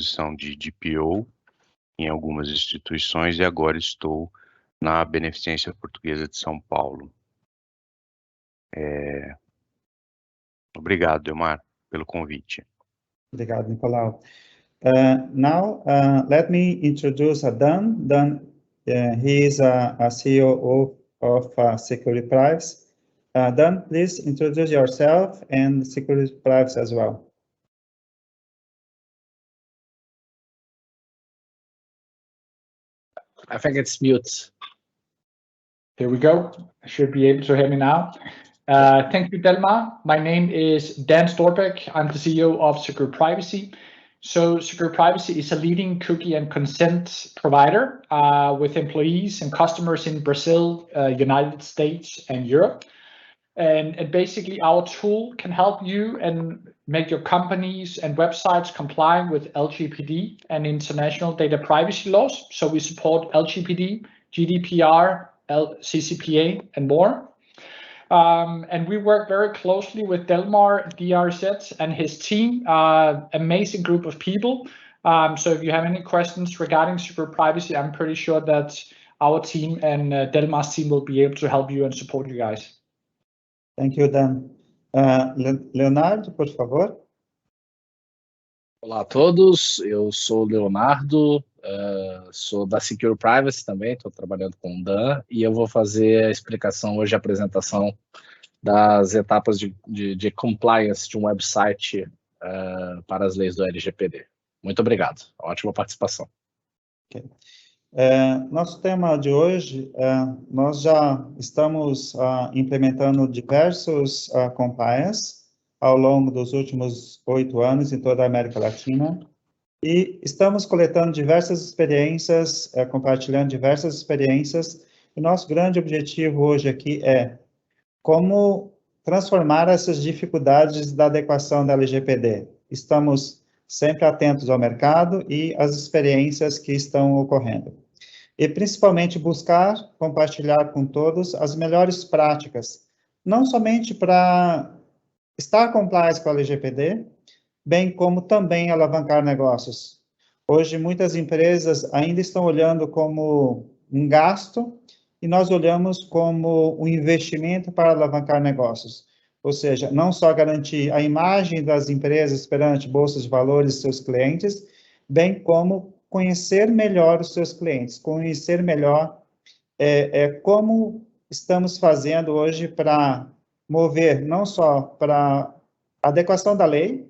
posição de DPO em algumas instituições e agora estou na Beneficência Portuguesa de São Paulo. Obrigado, Delmar, pelo convite. Obrigado, Nicolau. Now, let me introduce Dan. Dan, he is a CEO of Security Privacy. Dan, please introduce yourself and Security Privacy as well. I think it's mute. Here we go. I should be able to hear me now. Thank you, Delmar. My name is Dan Storbeck. I'm the CEO of Secure Privacy. So Secure Privacy is a leading cookie and consent provider with employees and customers in Brazil, United States, and Europe. And basically, our tool can help you and make your companies and websites compliant with LGPD and international data privacy laws. So we support LGPD, GDPR, CCPA, and more. And we work very closely with Delmar DRZ and his team, amazing group of people. So if you have any questions regarding Secure Privacy, I'm pretty sure that our team and Delmar's team will be able to help you and support you guys. Thank you, Dan. Leonardo, por favor. Olá a todos, eu sou o Leonardo, sou da Secure Privacy também, estou trabalhando com o Dan, e eu vou fazer a explicação hoje, a apresentação das etapas de compliance de um website para as leis do LGPD. Muito obrigado, ótima participação. Okay. Nosso tema de hoje, nós já estamos implementando diversos compliance ao longo dos últimos 8 anos em toda a América Latina e estamos coletando diversas experiências, compartilhando diversas experiências. E nosso grande objetivo hoje aqui é como transformar essas dificuldades da adequação da LGPD. Estamos sempre atentos ao mercado e às experiências que estão ocorrendo. E principalmente buscar compartilhar com todos as melhores práticas, não somente para estar compliant com a LGPD, bem como também alavancar negócios. Hoje, muitas empresas ainda estão olhando como um gasto e nós olhamos como um investimento para alavancar negócios. Ou seja, não só garantir a imagem das empresas perante bolsas de valores de seus clientes, bem como conhecer melhor os seus clientes, conhecer melhor como estamos fazendo hoje para mover não só para a adequação da lei,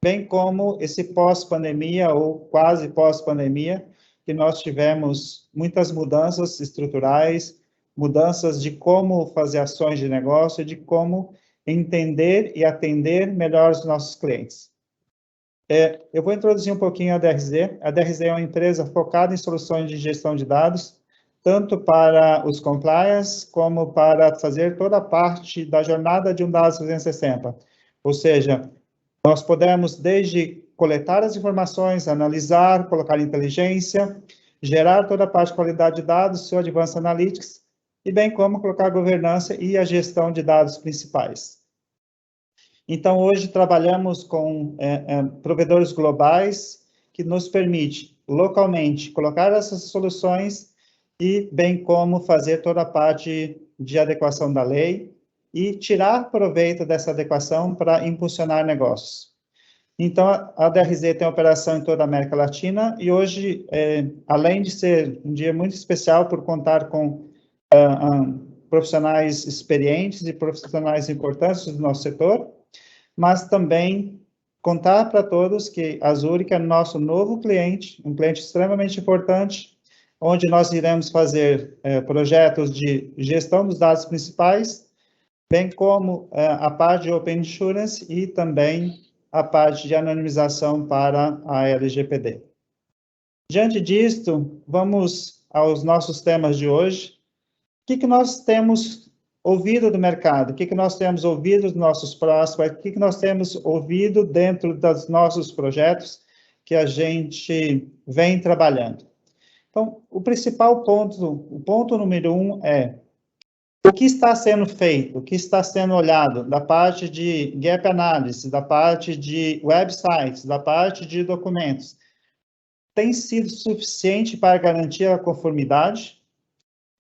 bem como esse pós-pandemia ou quase pós-pandemia, que nós tivemos muitas mudanças estruturais, mudanças de como fazer ações de negócio, de como entender e atender melhor os nossos clientes. Eu vou introduzir um pouquinho a DRZ. A DRZ é uma empresa focada em soluções de gestão de dados, tanto para os compliance, como para fazer toda a parte da jornada de um dados 360. Ou seja, nós podemos desde coletar as informações, analisar, colocar inteligência, gerar toda a parte de qualidade de dados, seu Advanced Analytics, e bem como colocar a governança e a gestão de dados principais. Então, hoje trabalhamos com provedores globais que nos permite localmente colocar essas soluções e bem como fazer toda a parte de adequação da lei e tirar proveito dessa adequação para impulsionar negócios. Então, a DRZ tem operação em toda a América Latina e hoje, além de ser um dia muito especial por contar com profissionais experientes e profissionais importantes do nosso setor, mas também contar para todos que a Zurich é nosso novo cliente, um cliente extremamente importante, onde nós iremos fazer projetos de gestão dos dados principais, bem como a parte de Open Insurance e também a parte de anonimização para a LGPD. Diante disto, vamos aos nossos temas de hoje. O que nós temos ouvido do mercado? O que nós temos ouvido dos nossos prospects? O que nós temos ouvido dentro dos nossos projetos que a gente vem trabalhando? Então, o principal ponto, o ponto número 1 é o que está sendo feito, o que está sendo olhado da parte de gap analysis, da parte de websites, da parte de documentos, tem sido suficiente para garantir a conformidade?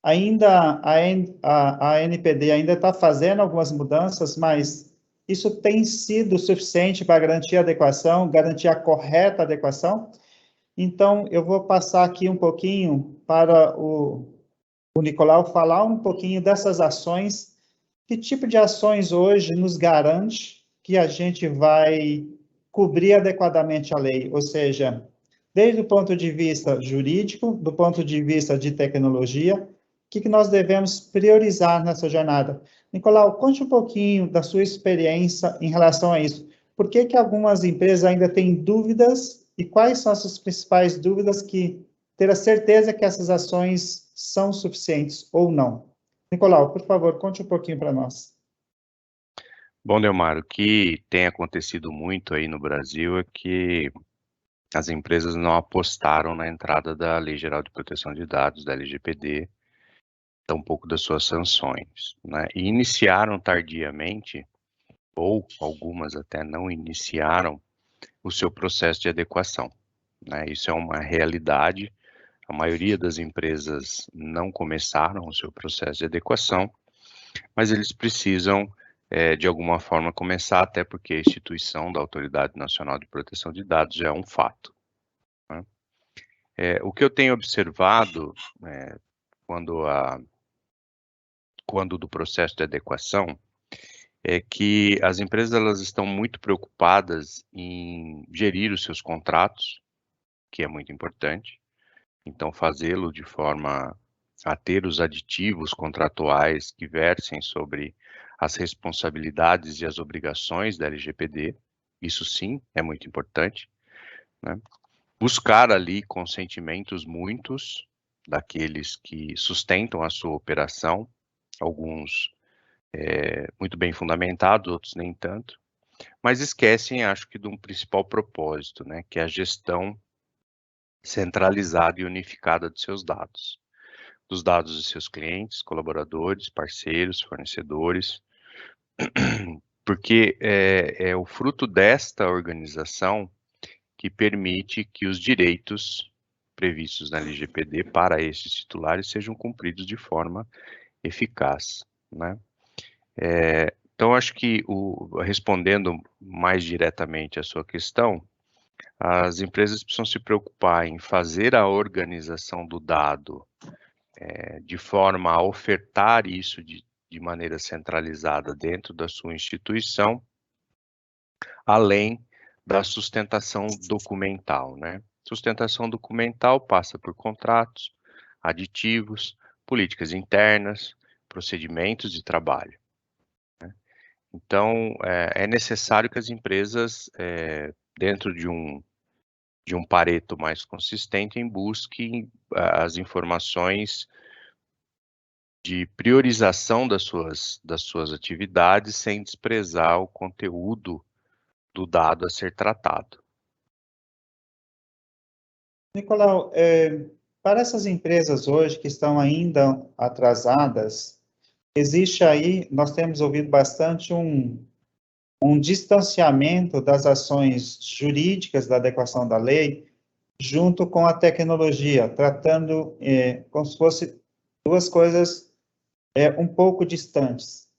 Ainda a NPD ainda está fazendo algumas mudanças, mas isso tem sido suficiente para garantir a adequação, garantir a correta adequação? Então, eu vou passar aqui um pouquinho para o Nicolau falar um pouquinho dessas ações. Que tipo de ações hoje nos garante que a gente vai cobrir adequadamente a lei? Ou seja, desde o ponto de vista jurídico, do ponto de vista de tecnologia, o que nós devemos priorizar nessa jornada? Nicolau, conte um pouquinho da sua experiência em relação a isso. Por que algumas empresas ainda têm dúvidas e quais são as suas principais dúvidas que ter a certeza que essas ações são suficientes ou não? Nicolau, por favor, conte um pouquinho para nós. Bom, Delmar, o que tem acontecido muito aí no Brasil é que as empresas não apostaram na entrada da Lei Geral de Proteção de Dados, da LGPD, tampouco das suas sanções, né? E iniciaram tardiamente, ou algumas até não iniciaram, o seu processo de adequação, né? Isso é uma realidade. A maioria das empresas não começaram o seu processo de adequação, mas eles precisam, de alguma forma, começar, até porque a instituição da Autoridade Nacional de Proteção de Dados já é um fato, né? O que eu tenho observado quando do processo de adequação é que as empresas elas estão muito preocupadas em gerir os seus contratos, que é muito importante. Então, fazê-lo de forma a ter os aditivos contratuais que versem sobre as responsabilidades e as obrigações da LGPD, isso sim é muito importante, né? Buscar ali consentimentos muitos daqueles que sustentam a sua operação, alguns muito bem fundamentados, outros nem tanto, mas esquecem, acho que, de um principal propósito, né, que é a gestão centralizada e unificada de seus dados, dos dados de seus clientes, colaboradores, parceiros, fornecedores, porque é o fruto desta organização que permite que os direitos previstos na LGPD para esses titulares sejam cumpridos de forma eficaz, né? Então, acho que, respondendo mais diretamente à sua questão, as empresas precisam se preocupar em fazer a organização do dado de forma a ofertar isso de maneira centralizada dentro da sua instituição, além da sustentação documental, né? Sustentação documental passa por contratos, aditivos, políticas internas, procedimentos de trabalho. Então, é necessário que as empresas, dentro de um Pareto mais consistente, busquem as informações de priorização das suas atividades, sem desprezar o conteúdo do dado a ser tratado. Nicolau, para essas empresas hoje que estão ainda atrasadas, existe aí, nós temos ouvido bastante um distanciamento das ações jurídicas da adequação da lei junto com a tecnologia, tratando como se fosse duas coisas um pouco distantes.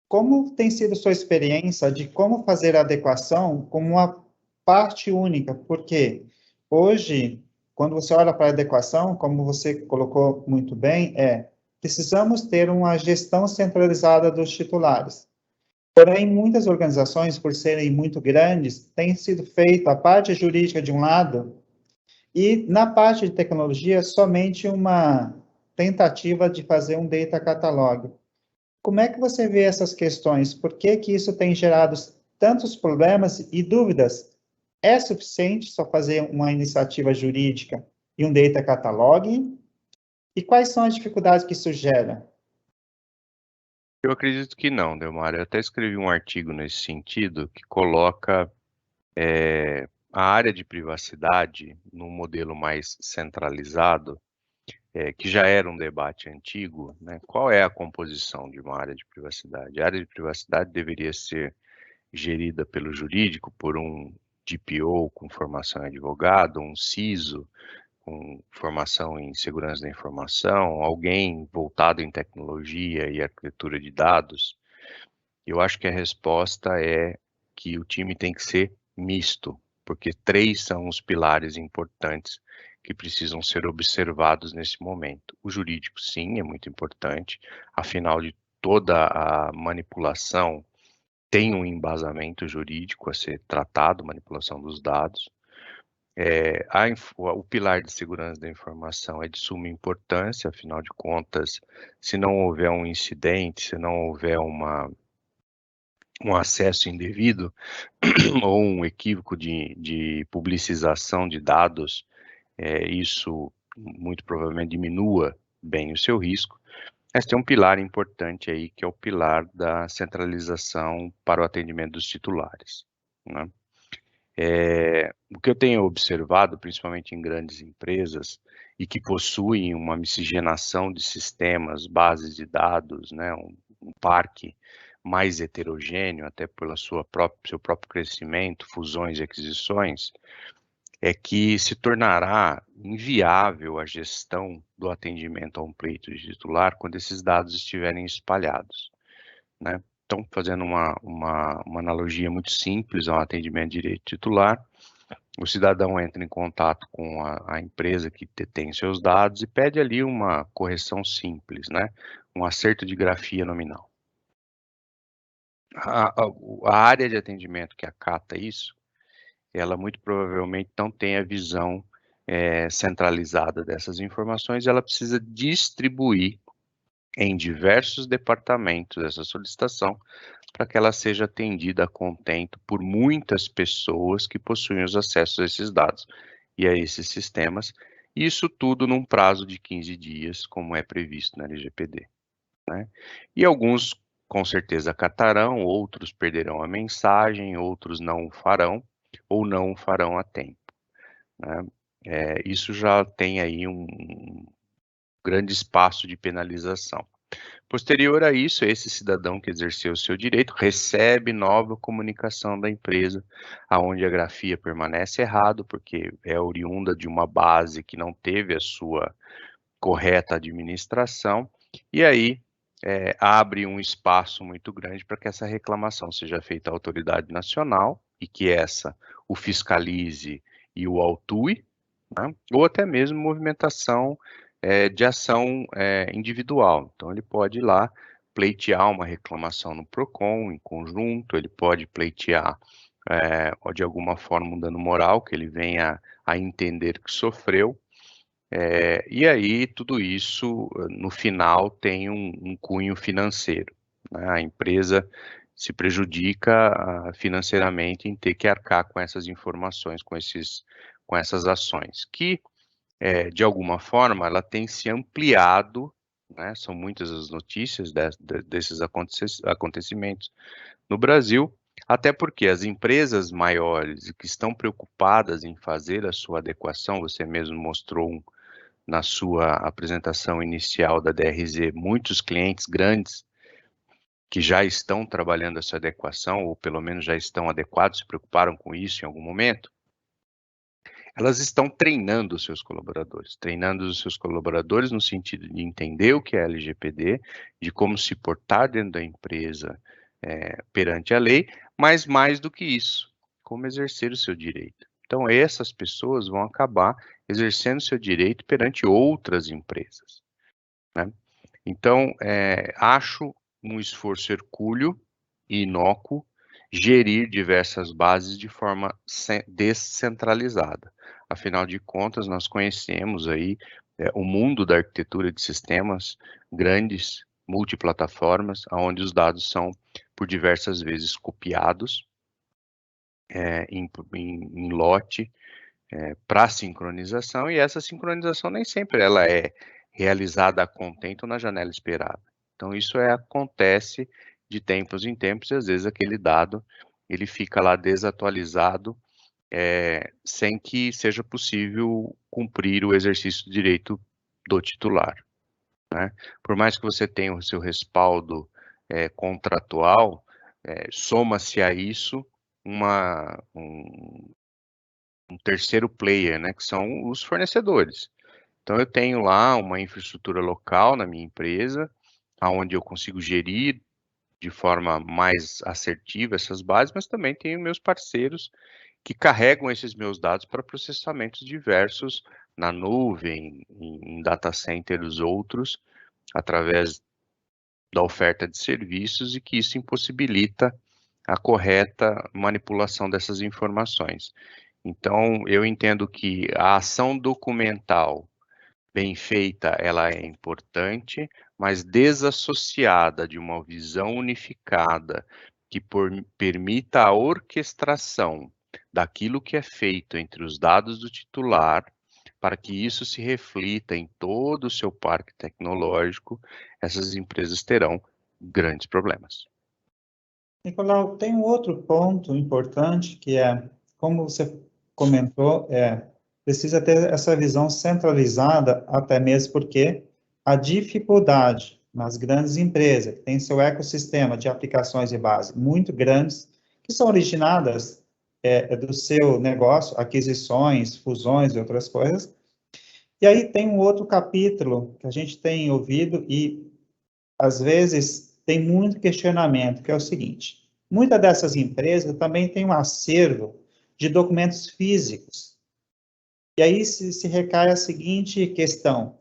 Como tem sido sua experiência de como fazer a adequação como uma parte única? Porque hoje, quando você olha para a adequação, como você colocou muito bem, precisamos ter uma gestão centralizada dos titulares. Porém, muitas organizações, por serem muito grandes, tem sido feita a parte jurídica de um lado e, na parte de tecnologia, somente uma tentativa de fazer um data catalog. Como é que você vê essas questões? Por que isso tem gerado tantos problemas e dúvidas? É suficiente só fazer uma iniciativa jurídica e um data catalog? E quais são as dificuldades que isso gera? Eu acredito que não, Delmar. Eu até escrevi um artigo nesse sentido que coloca a área de privacidade num modelo mais centralizado, que já era um debate antigo, né? Qual é a composição de uma área de privacidade? A área de privacidade deveria ser gerida pelo jurídico por um DPO com formação em advogado, um CISO com formação em segurança da informação, alguém voltado em tecnologia e arquitetura de dados. Eu acho que a resposta é que o time tem que ser misto, porque 3 são os pilares importantes que precisam ser observados nesse momento. O jurídico, sim, é muito importante, afinal de toda a manipulação tem um embasamento jurídico a ser tratado, manipulação dos dados. O pilar de segurança da informação é de suma importância, afinal de contas, se não houver um incidente, se não houver um acesso indevido ou um equívoco de publicização de dados, isso muito provavelmente diminua bem o seu risco. Mas tem um pilar importante aí, que é o pilar da centralização para o atendimento dos titulares, né? O que eu tenho observado, principalmente em grandes empresas, e que possuem uma miscigenação de sistemas, bases de dados, né, um parque mais heterogêneo, até pelo seu próprio crescimento, fusões e aquisições, é que se tornará inviável a gestão do atendimento a um pleito de titular quando esses dados estiverem espalhados, né? Então, fazendo uma analogia muito simples ao atendimento de direito titular, o cidadão entra em contato com a empresa que detém seus dados e pede ali uma correção simples, né? Um acerto de grafia nominal. A área de atendimento que acata isso, ela muito provavelmente não tem a visão centralizada dessas informações, ela precisa distribuir em diversos departamentos essa solicitação para que ela seja atendida a contento por muitas pessoas que possuem os acessos a esses dados e a esses sistemas, e isso tudo num prazo de 15 dias, como é previsto na LGPD, né? E alguns com certeza acatarão, outros perderão a mensagem, outros não o farão, ou não o farão a tempo, né? Isso já tem aí um grande espaço de penalização. Posterior a isso, esse cidadão que exerceu o seu direito recebe nova comunicação da empresa, aonde a grafia permanece errado, porque é oriunda de uma base que não teve a sua correta administração, e aí abre um espaço muito grande para que essa reclamação seja feita à autoridade nacional e que essa o fiscalize e o autue, né? Ou até mesmo movimentação de ação individual. Então, ele pode ir lá pleitear uma reclamação no PROCON em conjunto, ele pode pleitear ou de alguma forma um dano moral que ele venha a entender que sofreu, e aí tudo isso no final tem um cunho financeiro, né? A empresa se prejudica financeiramente em ter que arcar com essas informações, com essas ações, que de alguma forma ela tem se ampliado, né? São muitas as notícias desses acontecimentos no Brasil, até porque as empresas maiores que estão preocupadas em fazer a sua adequação, você mesmo mostrou na sua apresentação inicial da DRZ, muitos clientes grandes que já estão trabalhando essa adequação, ou pelo menos já estão adequados, se preocuparam com isso em algum momento, elas estão treinando os seus colaboradores no sentido de entender o que é LGPD, de como se portar dentro da empresa perante a lei, mas mais do que isso, como exercer o seu direito. Então, essas pessoas vão acabar exercendo seu direito perante outras empresas, né? Então, acho um esforço hercúleo e inócuo gerir diversas bases de forma descentralizada. Afinal de contas, nós conhecemos aí o mundo da arquitetura de sistemas grandes, multiplataformas, onde os dados são por diversas vezes copiados em lote para sincronização, e essa sincronização nem sempre ela é realizada a contento na janela esperada. Então isso acontece de tempos em tempos, e às vezes aquele dado ele fica lá desatualizado, sem que seja possível cumprir o exercício do direito do titular, né? Por mais que você tenha o seu respaldo contratual, soma-se a isso um terceiro player, né, que são os fornecedores. Então, eu tenho lá uma infraestrutura local na minha empresa, onde eu consigo gerir de forma mais assertiva essas bases, mas também tenho meus parceiros que carregam esses meus dados para processamentos diversos na nuvem, em data centers outros, através da oferta de serviços, e que isso impossibilita a correta manipulação dessas informações. Então, eu entendo que a ação documental bem feita, ela é importante, mas desassociada de uma visão unificada que permita a orquestração daquilo que é feito entre os dados do titular, para que isso se reflita em todo o seu parque tecnológico, essas empresas terão grandes problemas. Nicolau, tem um outro ponto importante que é, como você comentou, precisa ter essa visão centralizada, até mesmo porque a dificuldade nas grandes empresas, que têm seu ecossistema de aplicações de base muito grandes, que são originadas do seu negócio, aquisições, fusões e outras coisas. E aí tem um outro capítulo que a gente tem ouvido e, às vezes, tem muito questionamento, que é o seguinte: muitas dessas empresas também têm um acervo de documentos físicos. E aí se recai a seguinte questão: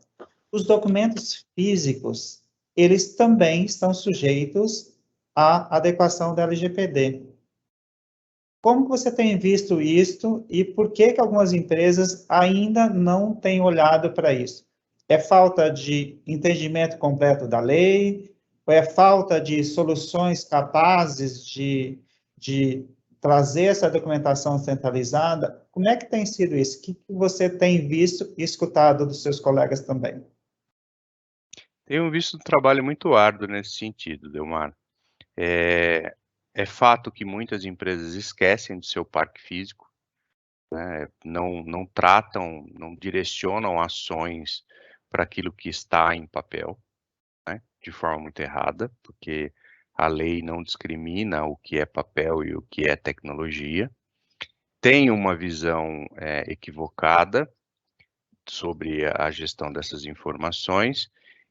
os documentos físicos, eles também estão sujeitos à adequação da LGPD. Como que você tem visto isso e por que algumas empresas ainda não têm olhado para isso? É falta de entendimento completo da lei? Ou é falta de soluções capazes de trazer essa documentação centralizada? Como é que tem sido isso? O que você tem visto e escutado dos seus colegas também? Tenho visto um trabalho muito árduo nesse sentido, Delmar. É fato que muitas empresas esquecem do seu parque físico, né? Não tratam, não direcionam ações para aquilo que está em papel, né? De forma muito errada, porque a lei não discrimina o que é papel e o que é tecnologia. Tem uma visão equivocada sobre a gestão dessas informações,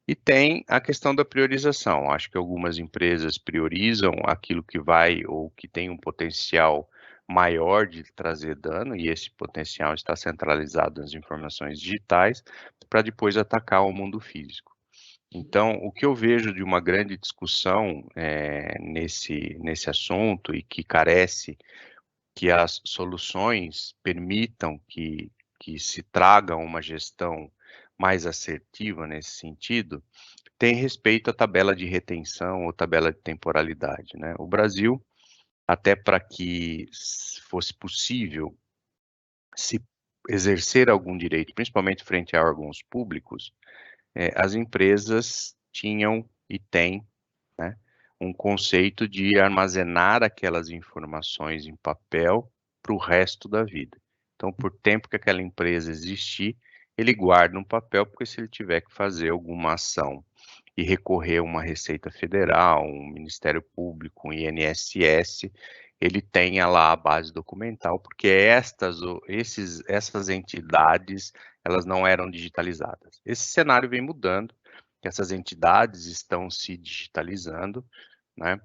e tem a questão da priorização. Acho que algumas empresas priorizam aquilo que vai ou que tem um potencial maior de trazer dano, e esse potencial está centralizado nas informações digitais, para depois atacar o mundo físico. Então, o que eu vejo de uma grande discussão nesse assunto, e que carece que as soluções permitam que se traga uma gestão mais assertiva nesse sentido, tem respeito à tabela de retenção ou tabela de temporalidade, né? O Brasil, até para que fosse possível se exercer algum direito, principalmente frente a órgãos públicos, as empresas tinham e têm, né, um conceito de armazenar aquelas informações em papel para o resto da vida. Então, por tempo que aquela empresa existir, ele guarda um papel, porque se ele tiver que fazer alguma ação e recorrer a uma Receita Federal, um Ministério Público, um INSS, ele tenha lá a base documental, porque essas entidades, elas não eram digitalizadas. Esse cenário vem mudando, que essas entidades estão se digitalizando, né?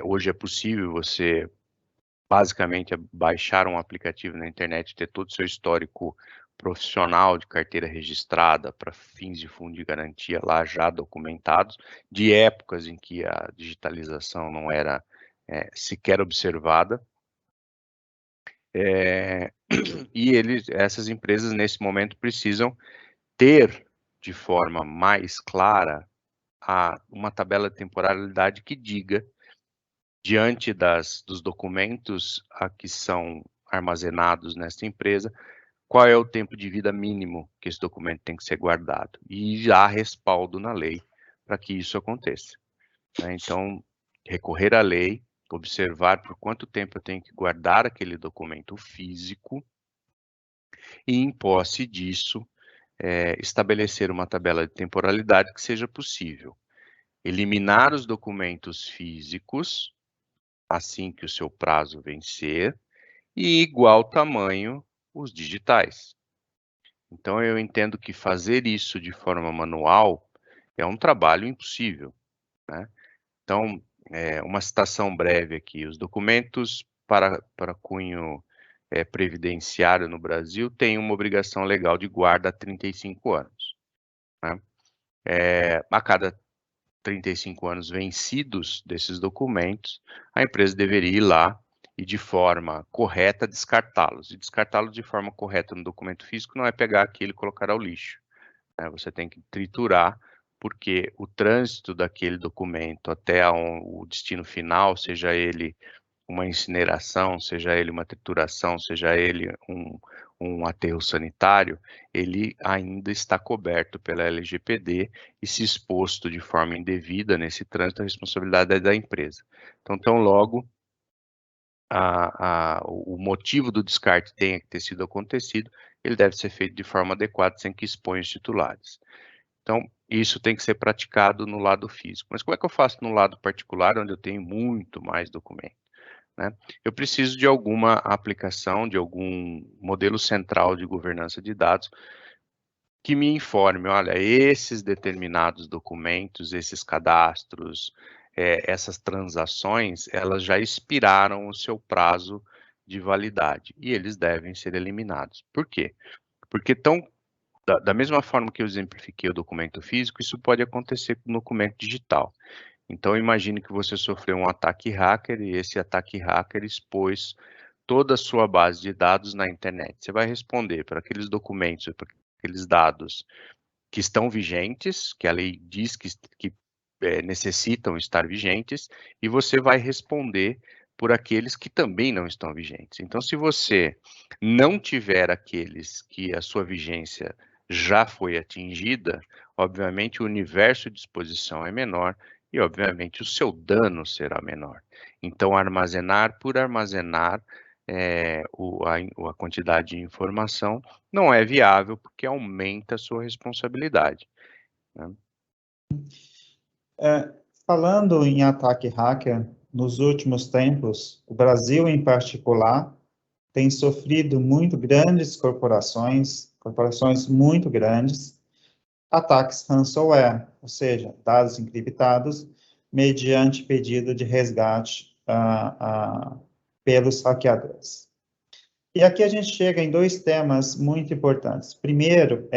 Hoje é possível você, basicamente, baixar um aplicativo na internet e ter todo o seu histórico profissional de carteira registrada para fins de fundo de garantia lá já documentados, de épocas em que a digitalização não era sequer observada. E essas empresas, nesse momento, precisam ter de forma mais clara uma tabela de temporalidade que diga, diante dos documentos que são armazenados nessa empresa, qual é o tempo de vida mínimo que esse documento tem que ser guardado. E há respaldo na lei para que isso aconteça, né? Então, recorrer à lei, observar por quanto tempo eu tenho que guardar aquele documento físico, e, em posse disso, estabelecer uma tabela de temporalidade que seja possível eliminar os documentos físicos assim que o seu prazo vencer, e igual tamanho os digitais. Então, eu entendo que fazer isso de forma manual é um trabalho impossível, né? Então, uma citação breve aqui: os documentos para cunho previdenciário no Brasil têm uma obrigação legal de guarda há 35 anos, né? A cada 35 anos vencidos desses documentos, a empresa deveria ir lá e, de forma correta, descartá-los. E descartá-los de forma correta no documento físico não é pegar aquilo e colocar ao lixo, né? Você tem que triturar, porque o trânsito daquele documento até o destino final, seja ele uma incineração, seja ele uma trituração, seja ele um aterro sanitário, ele ainda está coberto pela LGPD, e se exposto de forma indevida nesse trânsito, a responsabilidade é da empresa. Então, tão logo o motivo do descarte tenha que ter sido acontecido, ele deve ser feito de forma adequada, sem que exponha os titulares. Então, isso tem que ser praticado no lado físico. Mas como é que eu faço no lado particular, onde eu tenho muito mais documento, né? Eu preciso de alguma aplicação, de algum modelo central de governança de dados que me informe: olha, esses determinados documentos, esses cadastros, essas transações, elas já expiraram o seu prazo de validade e eles devem ser eliminados. Por quê? Porque da mesma forma que eu exemplifiquei o documento físico, isso pode acontecer com o documento digital. Então, imagine que você sofreu um ataque hacker e esse ataque hacker expôs toda a sua base de dados na internet. Você vai responder para aqueles documentos, para aqueles dados que estão vigentes, que a lei diz que necessitam estar vigentes, e você vai responder por aqueles que também não estão vigentes. Então, se você não tiver aqueles que a sua vigência já foi atingida, obviamente o universo de exposição é menor e, obviamente, o seu dano será menor. Então, armazenar por armazenar a quantidade de informação não é viável, porque aumenta a sua responsabilidade, né? Falando em ataque hacker, nos últimos tempos, o Brasil em particular, tem sofrido muito grandes corporações muito grandes, ataques ransomware, ou seja, dados encriptados, mediante pedido de resgate pelos hackeadores. E aqui a gente chega em dois temas muito importantes. Primeiro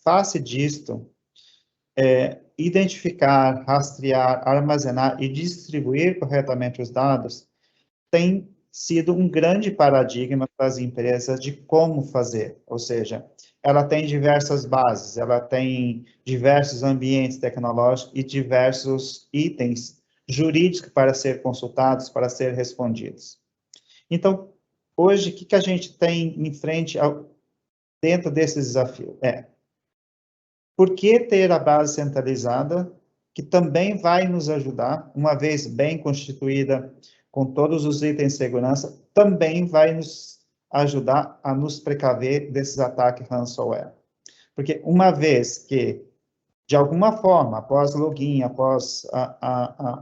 face disto, identificar, rastrear, armazenar e distribuir corretamente os dados tem sido um grande paradigma para as empresas de como fazer, ou seja, ela tem diversas bases, ela tem diversos ambientes tecnológicos e diversos itens jurídicos para ser consultados, para ser respondidos. Então, hoje, o que a gente tem em frente dentro desse desafio? Por que ter a base centralizada, que também vai nos ajudar, uma vez bem constituída, com todos os itens de segurança, também vai nos ajudar a nos precaver desses ataques ransomware. Porque uma vez que, de alguma forma, após login, após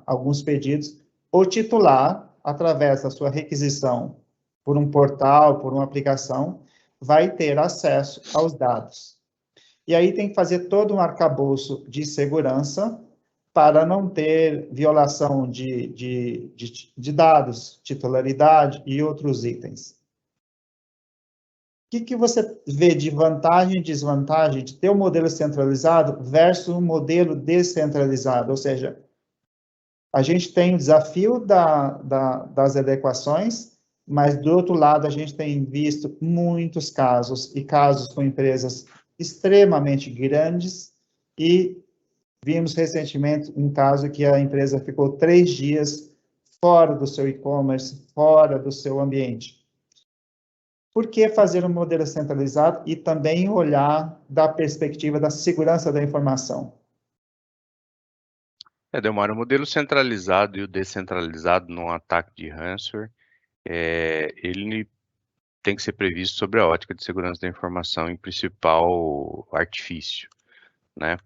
alguns pedidos, o titular, através da sua requisição por um portal, por uma aplicação, vai ter acesso aos dados. E aí tem que fazer todo um arcabouço de segurança para não ter violação de dados, titularidade e outros itens. O que você vê de vantagem e desvantagem de ter um modelo centralizado versus um modelo descentralizado? Ou seja, a gente tem o desafio das adequações, mas, do outro lado, a gente tem visto muitos casos, e casos com empresas extremamente grandes, e vimos recentemente um caso que a empresa ficou 3 dias fora do seu e-commerce, fora do seu ambiente. Por que fazer um modelo centralizado e também olhar da perspectiva da segurança da informação? Delmar, o modelo centralizado e o descentralizado num ataque de ransomware, ele tem que ser previsto sobre a ótica de segurança da informação em principal artifício, né?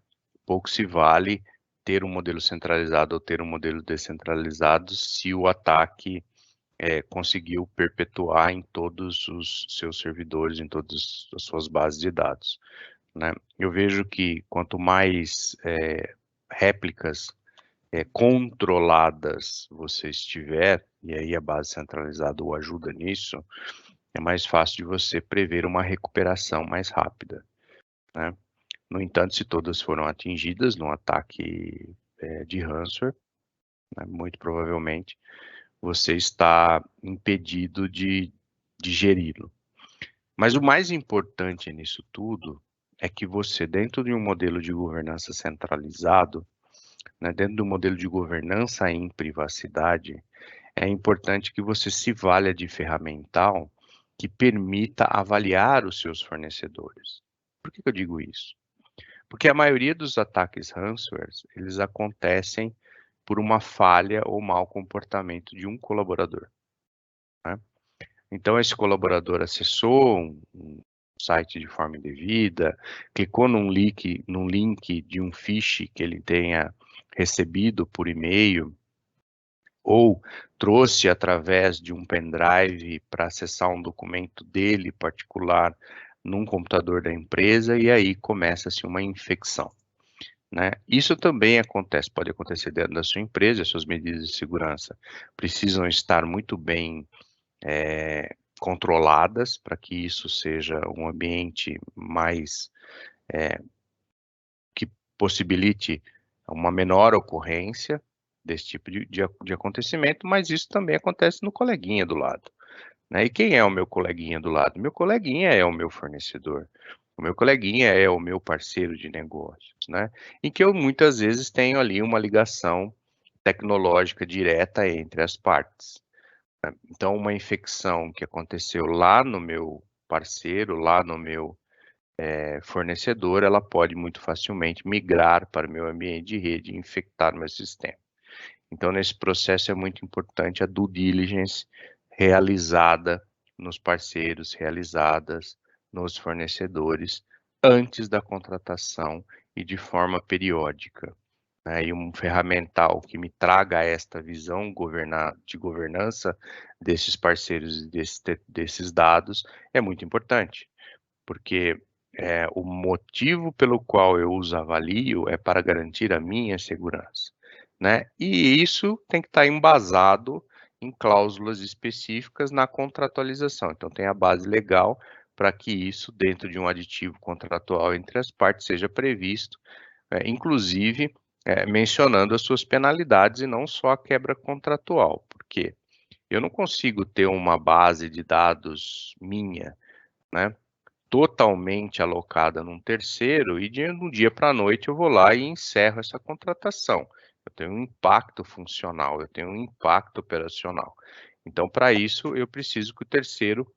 Pouco se vale ter um modelo centralizado ou ter um modelo descentralizado se o ataque conseguiu perpetuar em todos os seus servidores, em todas as suas bases de dados, né? Eu vejo que quanto mais réplicas controladas você estiver, e aí a base centralizada o ajuda nisso, é mais fácil de você prever uma recuperação mais rápida, né? No entanto, se todas foram atingidas num ataque de ransomware, né, muito provavelmente você está impedido de geri-lo. Mas o mais importante nisso tudo é que você, dentro de um modelo de governança centralizado, né, dentro do modelo de governança em privacidade, é importante que você se valha de ferramental que permita avaliar os seus fornecedores. Por que eu digo isso? Porque a maioria dos ataques ransomware, eles acontecem por uma falha ou mau comportamento de um colaborador, né? Então, esse colaborador acessou um site de forma indevida, clicou num link de um phish que ele tenha recebido por e-mail, ou trouxe através de um pendrive para acessar um documento dele particular num computador da empresa, e aí começa-se uma infecção, né? Isso também acontece, pode acontecer dentro da sua empresa. As suas medidas de segurança precisam estar muito bem controladas para que isso seja um ambiente mais que possibilite uma menor ocorrência desse tipo de acontecimento, mas isso também acontece no coleguinha do lado, né? E quem é o meu coleguinha do lado? Meu coleguinha é o meu fornecedor. O meu coleguinha é o meu parceiro de negócios, né? Em que eu muitas vezes tenho ali uma ligação tecnológica direta entre as partes, né? Então, uma infecção que aconteceu lá no meu parceiro, lá no meu fornecedor, ela pode muito facilmente migrar para o meu ambiente de rede e infectar meu sistema. Então, nesse processo é muito importante a due diligence realizada nos parceiros, realizadas nos fornecedores, antes da contratação e de forma periódica, né? E um ferramental que me traga esta visão de governança desses parceiros e desses dados é muito importante, porque o motivo pelo qual eu os avalio é para garantir a minha segurança, né? E isso tem que estar embasado em cláusulas específicas na contratualização. Então, tem a base legal para que isso, dentro de um aditivo contratual entre as partes, seja previsto, inclusive mencionando as suas penalidades e não só a quebra contratual, porque eu não consigo ter uma base de dados minha, né, totalmente alocada num terceiro e de um dia para a noite eu vou lá e encerro essa contratação. Eu tenho um impacto funcional, eu tenho um impacto operacional. Então, para isso, eu preciso que o terceiro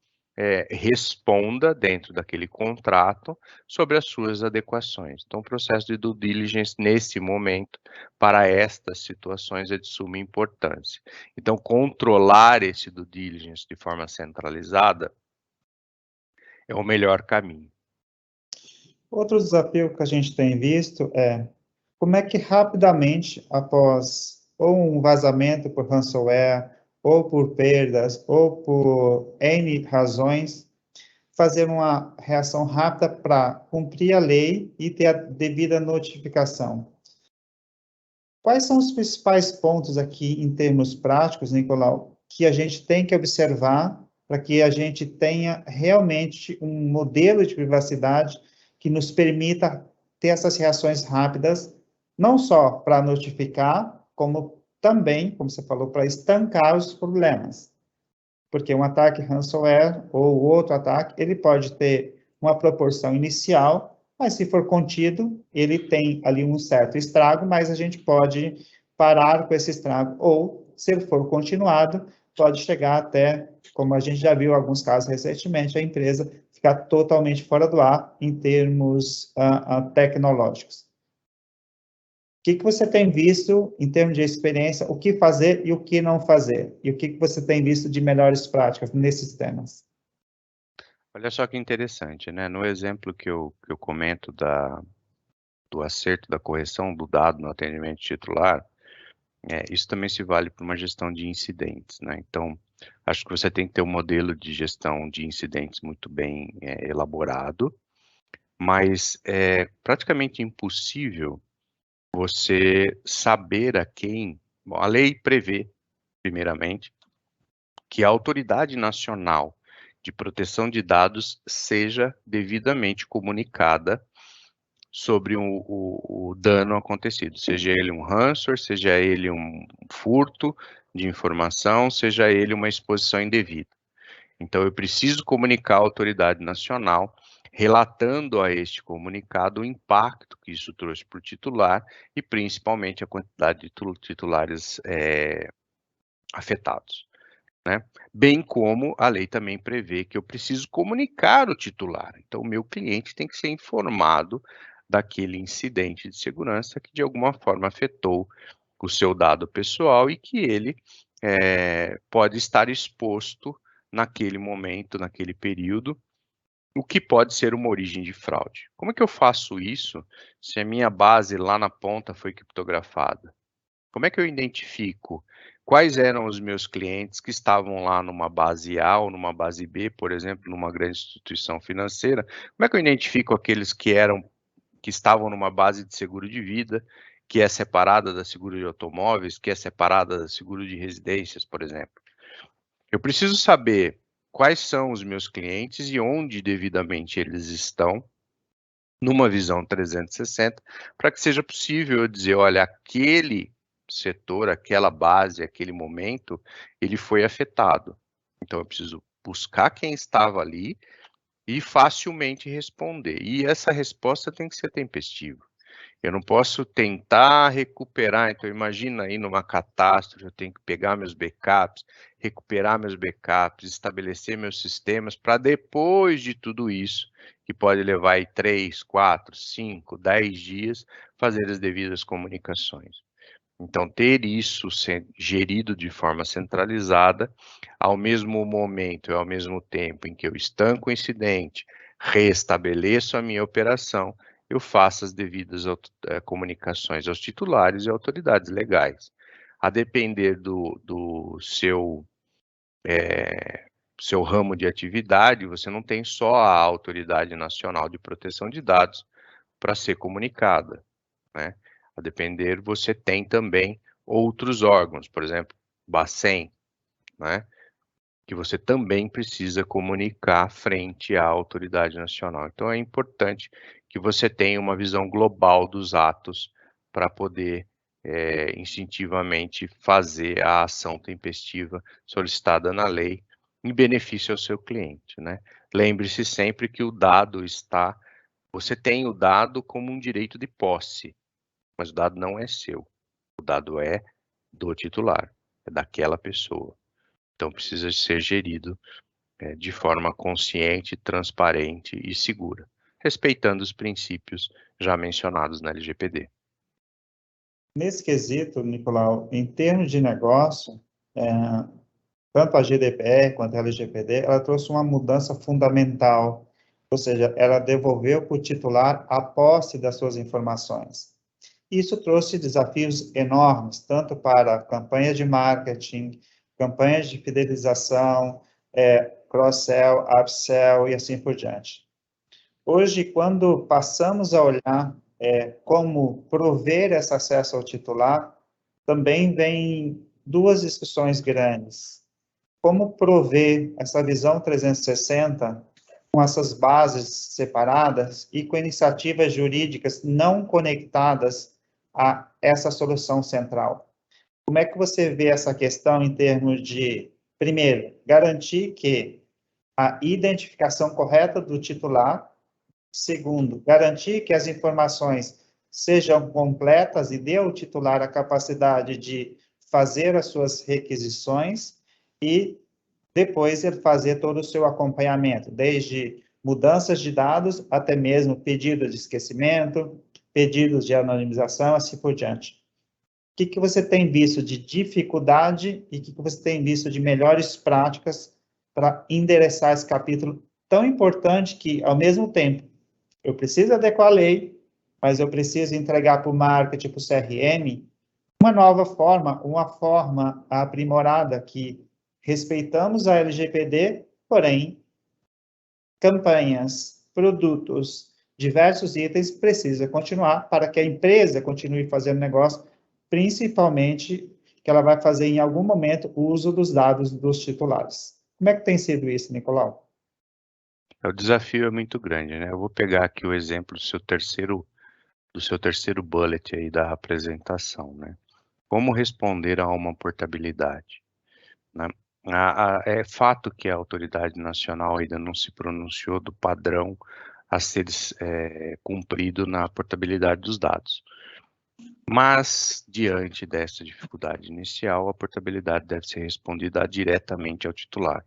responda dentro daquele contrato sobre as suas adequações. Então, o processo de due diligence, nesse momento, para estas situações, é de suma importância. Então, controlar esse due diligence de forma centralizada é o melhor caminho. Outro desafio que a gente tem visto é como é que rapidamente, após ou um vazamento por ransomware, ou por perdas, ou por N razões, fazer uma reação rápida para cumprir a lei e ter a devida notificação. Quais são os principais pontos aqui em termos práticos, Nicolau, que a gente tem que observar para que a gente tenha realmente um modelo de privacidade que nos permita ter essas reações rápidas, não só para notificar, como também, como você falou, para estancar os problemas. Porque um ataque ransomware ou outro ataque, ele pode ter uma proporção inicial, mas se for contido, ele tem ali um certo estrago, mas a gente pode parar com esse estrago, ou, se ele for continuado, pode chegar até, como a gente já viu em alguns casos recentemente, a empresa ficar totalmente fora do ar em termos tecnológicos. O que você tem visto em termos de experiência, o que fazer e o que não fazer? E o que você tem visto de melhores práticas nesses temas? Olha só que interessante, né? No exemplo que eu comento do acerto, da correção do dado no atendimento titular, isso também se vale para uma gestão de incidentes, né? Então, acho que você tem que ter um modelo de gestão de incidentes muito bem elaborado, mas é praticamente impossível você saber a quem... Bom, a lei prevê, primeiramente, que a Autoridade Nacional de Proteção de Dados seja devidamente comunicada sobre o dano acontecido, seja ele um ransomware, seja ele um furto de informação, seja ele uma exposição indevida. Então, eu preciso comunicar à autoridade nacional, relatando a este comunicado o impacto que isso trouxe para o titular e, principalmente, a quantidade de titulares afetados, né? Bem como a lei também prevê que eu preciso comunicar o titular. Então, o meu cliente tem que ser informado daquele incidente de segurança que, de alguma forma, afetou o seu dado pessoal e que ele pode estar exposto naquele momento, naquele período, o que pode ser uma origem de fraude. Como é que eu faço isso se a minha base lá na ponta foi criptografada? Como é que eu identifico quais eram os meus clientes que estavam lá numa base A ou numa base B, por exemplo, numa grande instituição financeira? Como é que eu identifico aqueles que estavam numa base de seguro de vida, que é separada da seguro de automóveis, que é separada da seguro de residências, por exemplo? Eu preciso saber quais são os meus clientes e onde devidamente eles estão, numa visão 360, para que seja possível eu dizer, olha, aquele setor, aquela base, aquele momento, ele foi afetado. Então, eu preciso buscar quem estava ali e facilmente responder. E essa resposta tem que ser tempestiva. Eu não posso tentar recuperar, então imagina aí numa catástrofe, eu tenho que pegar meus backups, recuperar meus backups, estabelecer meus sistemas, para depois de tudo isso, que pode levar aí 3, 4, 5, 10 dias, fazer as devidas comunicações. Então, ter isso gerido de forma centralizada, ao mesmo momento e ao mesmo tempo em que eu estanco o incidente, restabeleço a minha operação, eu faço as devidas comunicações aos titulares e autoridades legais. A depender do seu ramo de atividade, você não tem só a Autoridade Nacional de Proteção de Dados para ser comunicada, né? A depender, você tem também outros órgãos, por exemplo, Bacen, né? Que você também precisa comunicar frente à autoridade nacional. Então, é importante que você tenha uma visão global dos atos para poder instintivamente fazer a ação tempestiva solicitada na lei em benefício ao seu cliente, né? Lembre-se sempre que o dado você tem o dado como um direito de posse, mas o dado não é seu. O dado é do titular, é daquela pessoa. Então, precisa ser gerido de forma consciente, transparente e segura, respeitando os princípios já mencionados na LGPD. Nesse quesito, Nicolau, em termos de negócio, tanto a GDPR quanto a LGPD, ela trouxe uma mudança fundamental, ou seja, ela devolveu para o titular a posse das suas informações. Isso trouxe desafios enormes, tanto para campanhas de marketing, campanhas de fidelização, cross-sell, upsell e assim por diante. Hoje, quando passamos a olhar como prover esse acesso ao titular, também vem duas discussões grandes. Como prover essa visão 360 com essas bases separadas e com iniciativas jurídicas não conectadas a essa solução central? Como é que você vê essa questão em termos de, primeiro, garantir que a identificação correta do titular, segundo, garantir que as informações sejam completas e dê ao titular a capacidade de fazer as suas requisições e depois ele fazer todo o seu acompanhamento, desde mudanças de dados até mesmo pedidos de esquecimento, pedidos de anonimização, assim por diante. O que você tem visto de dificuldade e o que você tem visto de melhores práticas para endereçar esse capítulo tão importante que, ao mesmo tempo, eu preciso adequar a lei, mas eu preciso entregar para o marketing, para o CRM, uma nova forma, uma forma aprimorada que respeitamos a LGPD, porém, campanhas, produtos, diversos itens precisa continuar para que a empresa continue fazendo negócio, principalmente que ela vai fazer em algum momento o uso dos dados dos titulares. Como é que tem sido isso, Nicolau? O desafio é muito grande, né? Eu vou pegar aqui o exemplo do seu terceiro bullet aí da apresentação, né? Como responder a uma portabilidade, né? É fato que a autoridade nacional ainda não se pronunciou do padrão a ser cumprido na portabilidade dos dados. Mas, diante dessa dificuldade inicial, a portabilidade deve ser respondida diretamente ao titular.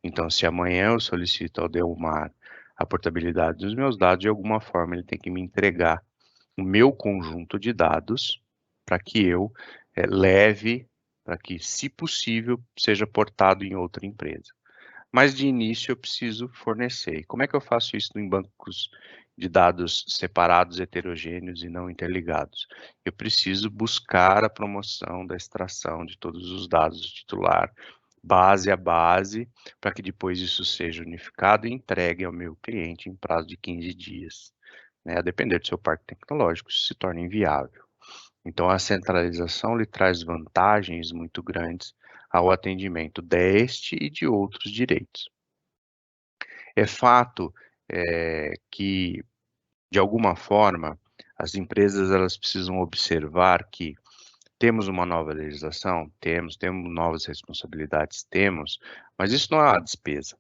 Então, se amanhã eu solicito ao Delmar a portabilidade dos meus dados, de alguma forma ele tem que me entregar o meu conjunto de dados para que eu leve, para que, se possível, seja portado em outra empresa. Mas, de início, eu preciso fornecer. E como é que eu faço isso em bancos de dados separados, heterogêneos e não interligados? Eu preciso buscar a promoção da extração de todos os dados do titular, base a base, para que depois isso seja unificado e entregue ao meu cliente em prazo de 15 dias. Né? A depender do seu parque tecnológico, isso se torna inviável. Então, a centralização lhe traz vantagens muito grandes ao atendimento deste e de outros direitos. É fato que, de alguma forma, as empresas elas precisam observar que temos uma nova legislação, temos novas responsabilidades, mas isso não é uma despesa,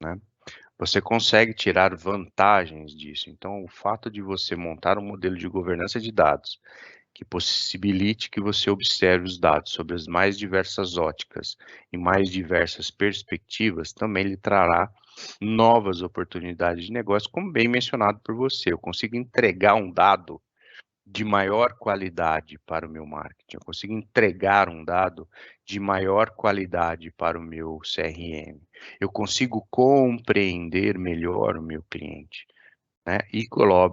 né? Você consegue tirar vantagens disso. Então, o fato de você montar um modelo de governança de dados que possibilite que você observe os dados sobre as mais diversas óticas e mais diversas perspectivas também lhe trará novas oportunidades de negócio, como bem mencionado por você. Eu consigo entregar um dado de maior qualidade para o meu marketing, eu consigo entregar um dado de maior qualidade para o meu CRM, eu consigo compreender melhor o meu cliente, né? E,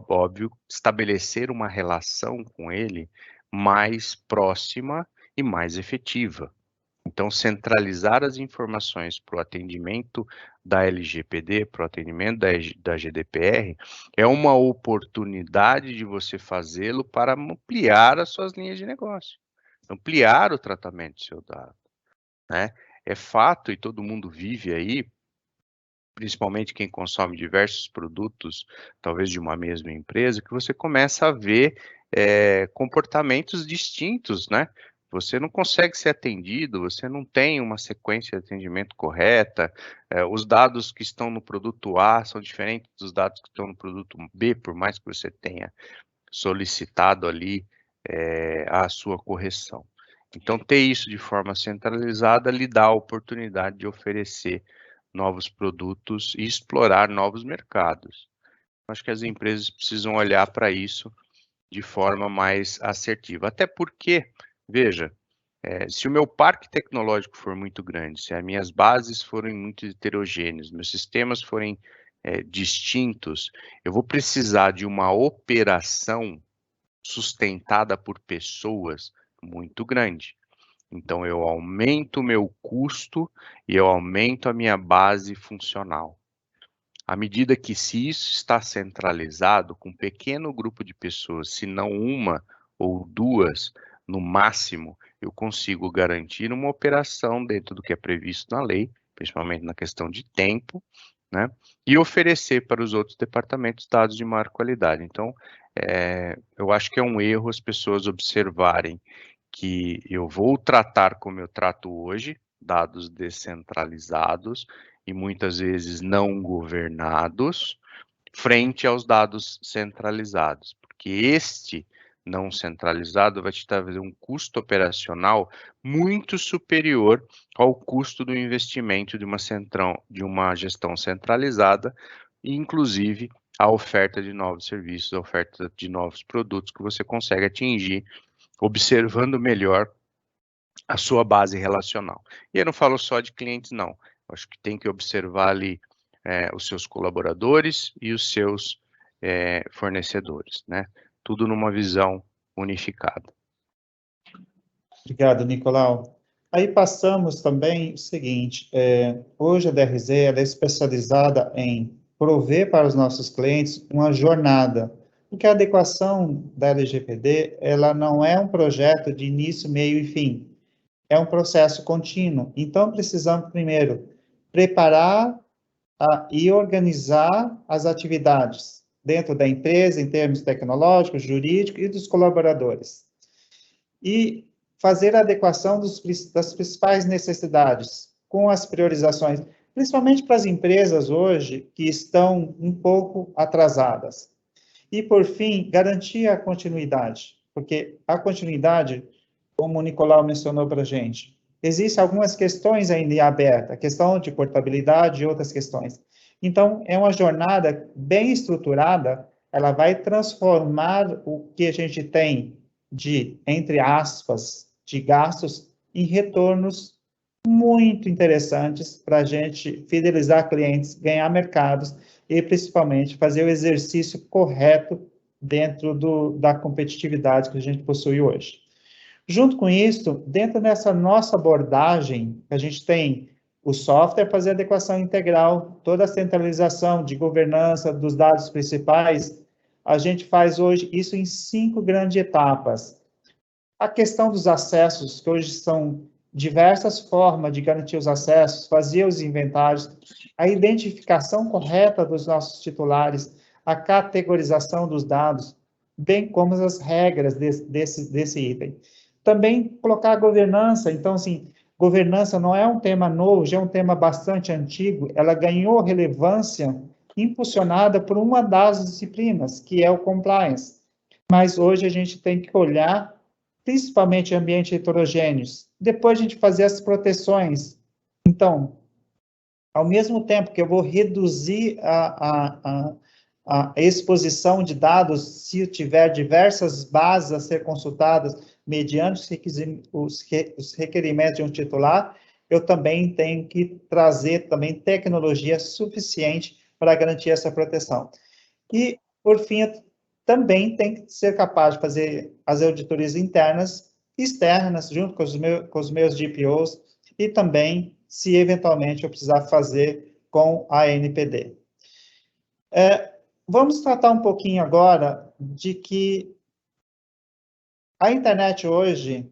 óbvio, estabelecer uma relação com ele mais próxima e mais efetiva. Então, centralizar as informações para o atendimento da LGPD, para o atendimento da GDPR, é uma oportunidade de você fazê-lo para ampliar as suas linhas de negócio, ampliar o tratamento do seu dado, né? É fato, e todo mundo vive aí, principalmente quem consome diversos produtos, talvez de uma mesma empresa, que você começa a ver comportamentos distintos, né? Você não consegue ser atendido, você não tem uma sequência de atendimento correta, os dados que estão no produto A são diferentes dos dados que estão no produto B, por mais que você tenha solicitado ali a sua correção. Então, ter isso de forma centralizada lhe dá a oportunidade de oferecer novos produtos e explorar novos mercados. Acho que as empresas precisam olhar para isso de forma mais assertiva. Até porque, veja, se o meu parque tecnológico for muito grande, se as minhas bases forem muito heterogêneas, meus sistemas forem distintos, eu vou precisar de uma operação sustentada por pessoas muito grande. Então, eu aumento o meu custo e eu aumento a minha base funcional. À medida que, se isso está centralizado com um pequeno grupo de pessoas, se não uma ou duas, no máximo, eu consigo garantir uma operação dentro do que é previsto na lei, principalmente na questão de tempo, né? E oferecer para os outros departamentos dados de maior qualidade. Então, eu acho que é um erro as pessoas observarem que eu vou tratar como eu trato hoje, dados descentralizados e muitas vezes não governados, frente aos dados centralizados, porque este não centralizado vai te trazer um custo operacional muito superior ao custo do investimento de uma gestão centralizada, e inclusive a oferta de novos serviços, a oferta de novos produtos que você consegue atingir observando melhor a sua base relacional. E eu não falo só de clientes, não. Eu acho que tem que observar ali os seus colaboradores e os seus fornecedores, né? Tudo numa visão unificada. Obrigado, Nicolau. Aí passamos também o seguinte, hoje a DRZ ela é especializada em prover para os nossos clientes uma jornada, porque a adequação da LGPD, ela não é um projeto de início, meio e fim, é um processo contínuo. Então, precisamos primeiro preparar e organizar as atividades dentro da empresa, em termos tecnológicos, jurídicos e dos colaboradores. E fazer a adequação das principais necessidades, com as priorizações, principalmente para as empresas hoje que estão um pouco atrasadas. E, por fim, garantir a continuidade, porque a continuidade, como o Nicolau mencionou para a gente, existem algumas questões ainda em aberta, a questão de portabilidade e outras questões. Então, é uma jornada bem estruturada, ela vai transformar o que a gente tem de, entre aspas, de gastos em retornos muito interessantes para a gente fidelizar clientes, ganhar mercados e, principalmente, fazer o exercício correto dentro da competitividade que a gente possui hoje. Junto com isso, dentro dessa nossa abordagem, a gente tem o software fazer adequação integral, toda a centralização de governança dos dados principais, a gente faz hoje isso em 5 grandes etapas. A questão dos acessos, que hoje são diversas formas de garantir os acessos, fazer os inventários, a identificação correta dos nossos titulares, a categorização dos dados, bem como as regras desse item. Também colocar a governança, então, assim, governança não é um tema novo, já é um tema bastante antigo, ela ganhou relevância impulsionada por uma das disciplinas, que é o compliance. Mas hoje a gente tem que olhar principalmente ambientes heterogêneos. Depois a gente fazer as proteções. Então, ao mesmo tempo que eu vou reduzir a exposição de dados, se eu tiver diversas bases a ser consultadas mediante os requerimentos de um titular, eu também tenho que trazer também tecnologia suficiente para garantir essa proteção. E, por fim, também tem que ser capaz de fazer as auditorias internas e externas, junto com os meus DPOs, e também, se eventualmente eu precisar fazer com a NPD. Vamos tratar um pouquinho agora de que a internet hoje,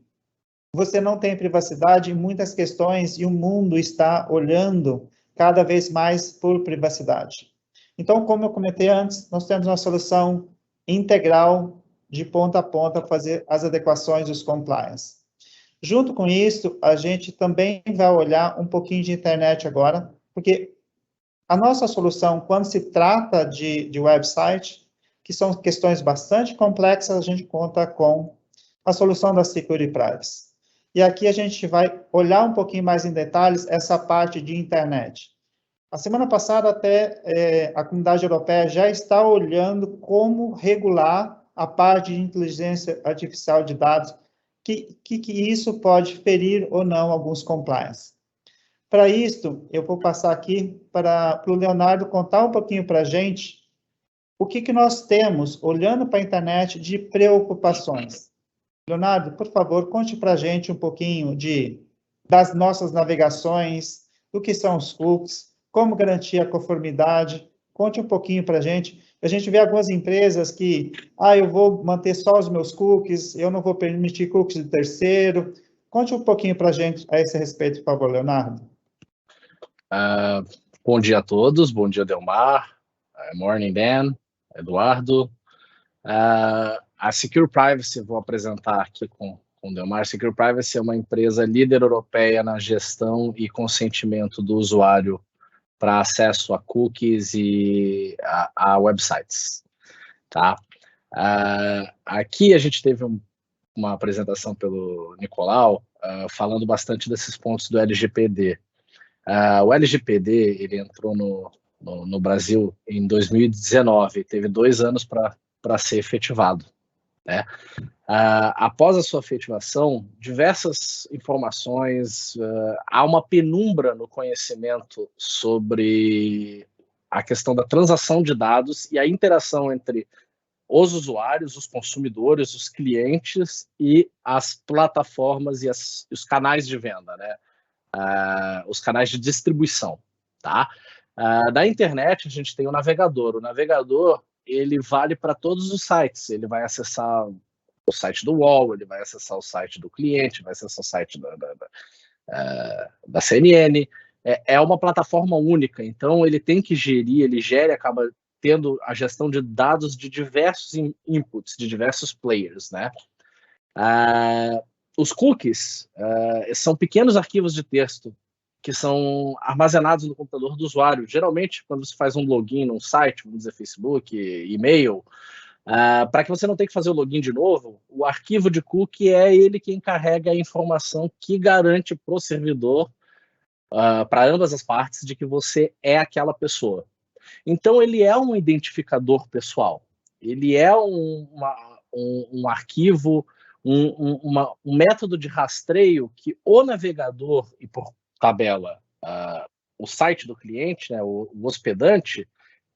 você não tem privacidade em muitas questões e o mundo está olhando cada vez mais por privacidade. Então, como eu comentei antes, nós temos uma solução integral de ponta a ponta, fazer as adequações dos compliance. Junto com isso, a gente também vai olhar um pouquinho de internet agora, porque a nossa solução, quando se trata de website, que são questões bastante complexas, a gente conta com a solução da Security Privacy. E aqui a gente vai olhar um pouquinho mais em detalhes essa parte de internet. A semana passada, até a comunidade europeia já está olhando como regular a parte de inteligência artificial de dados, que isso pode ferir ou não alguns compliance. Para isso, eu vou passar aqui para o Leonardo contar um pouquinho para a gente o que nós temos, olhando para a internet, de preocupações. Leonardo, por favor, conte para a gente um pouquinho das nossas navegações, do que são os cookies, como garantir a conformidade. Conte um pouquinho para a gente. A gente vê algumas empresas que, eu vou manter só os meus cookies, eu não vou permitir cookies de terceiro. Conte um pouquinho para a gente a esse respeito, por favor, Leonardo. Bom dia a todos, bom dia, Delmar, morning, Dan, Eduardo. A Secure Privacy, vou apresentar aqui com o Delmar. Secure Privacy é uma empresa líder europeia na gestão e consentimento do usuário para acesso a cookies e a websites, tá? Aqui a gente teve uma apresentação pelo Nicolau, falando bastante desses pontos do LGPD. O LGPD, ele entrou no Brasil em 2019, teve 2 anos para ser efetivado, né? Após a sua efetivação, diversas informações, há uma penumbra no conhecimento sobre a questão da transação de dados e a interação entre os usuários, os consumidores, os clientes e as plataformas e os canais de venda, né? Os canais de distribuição, tá? Da internet, a gente tem o navegador. O navegador, ele vale para todos os sites. Ele vai acessar o site do UOL, ele vai acessar o site do cliente, vai acessar o site da CNN. É uma plataforma única, então ele tem que gerir, ele gera e acaba tendo a gestão de dados de diversos inputs, de diversos players, né? Os cookies são pequenos arquivos de texto que são armazenados no computador do usuário. Geralmente, quando você faz um login num site, vamos dizer Facebook, e-mail, para que você não tenha que fazer o login de novo, o arquivo de cookie é ele quem carrega a informação que garante para o servidor, para ambas as partes, de que você é aquela pessoa. Então, ele é um identificador pessoal. Ele é um arquivo, um método de rastreio que o navegador, e por tabela, o site do cliente, né, o hospedante,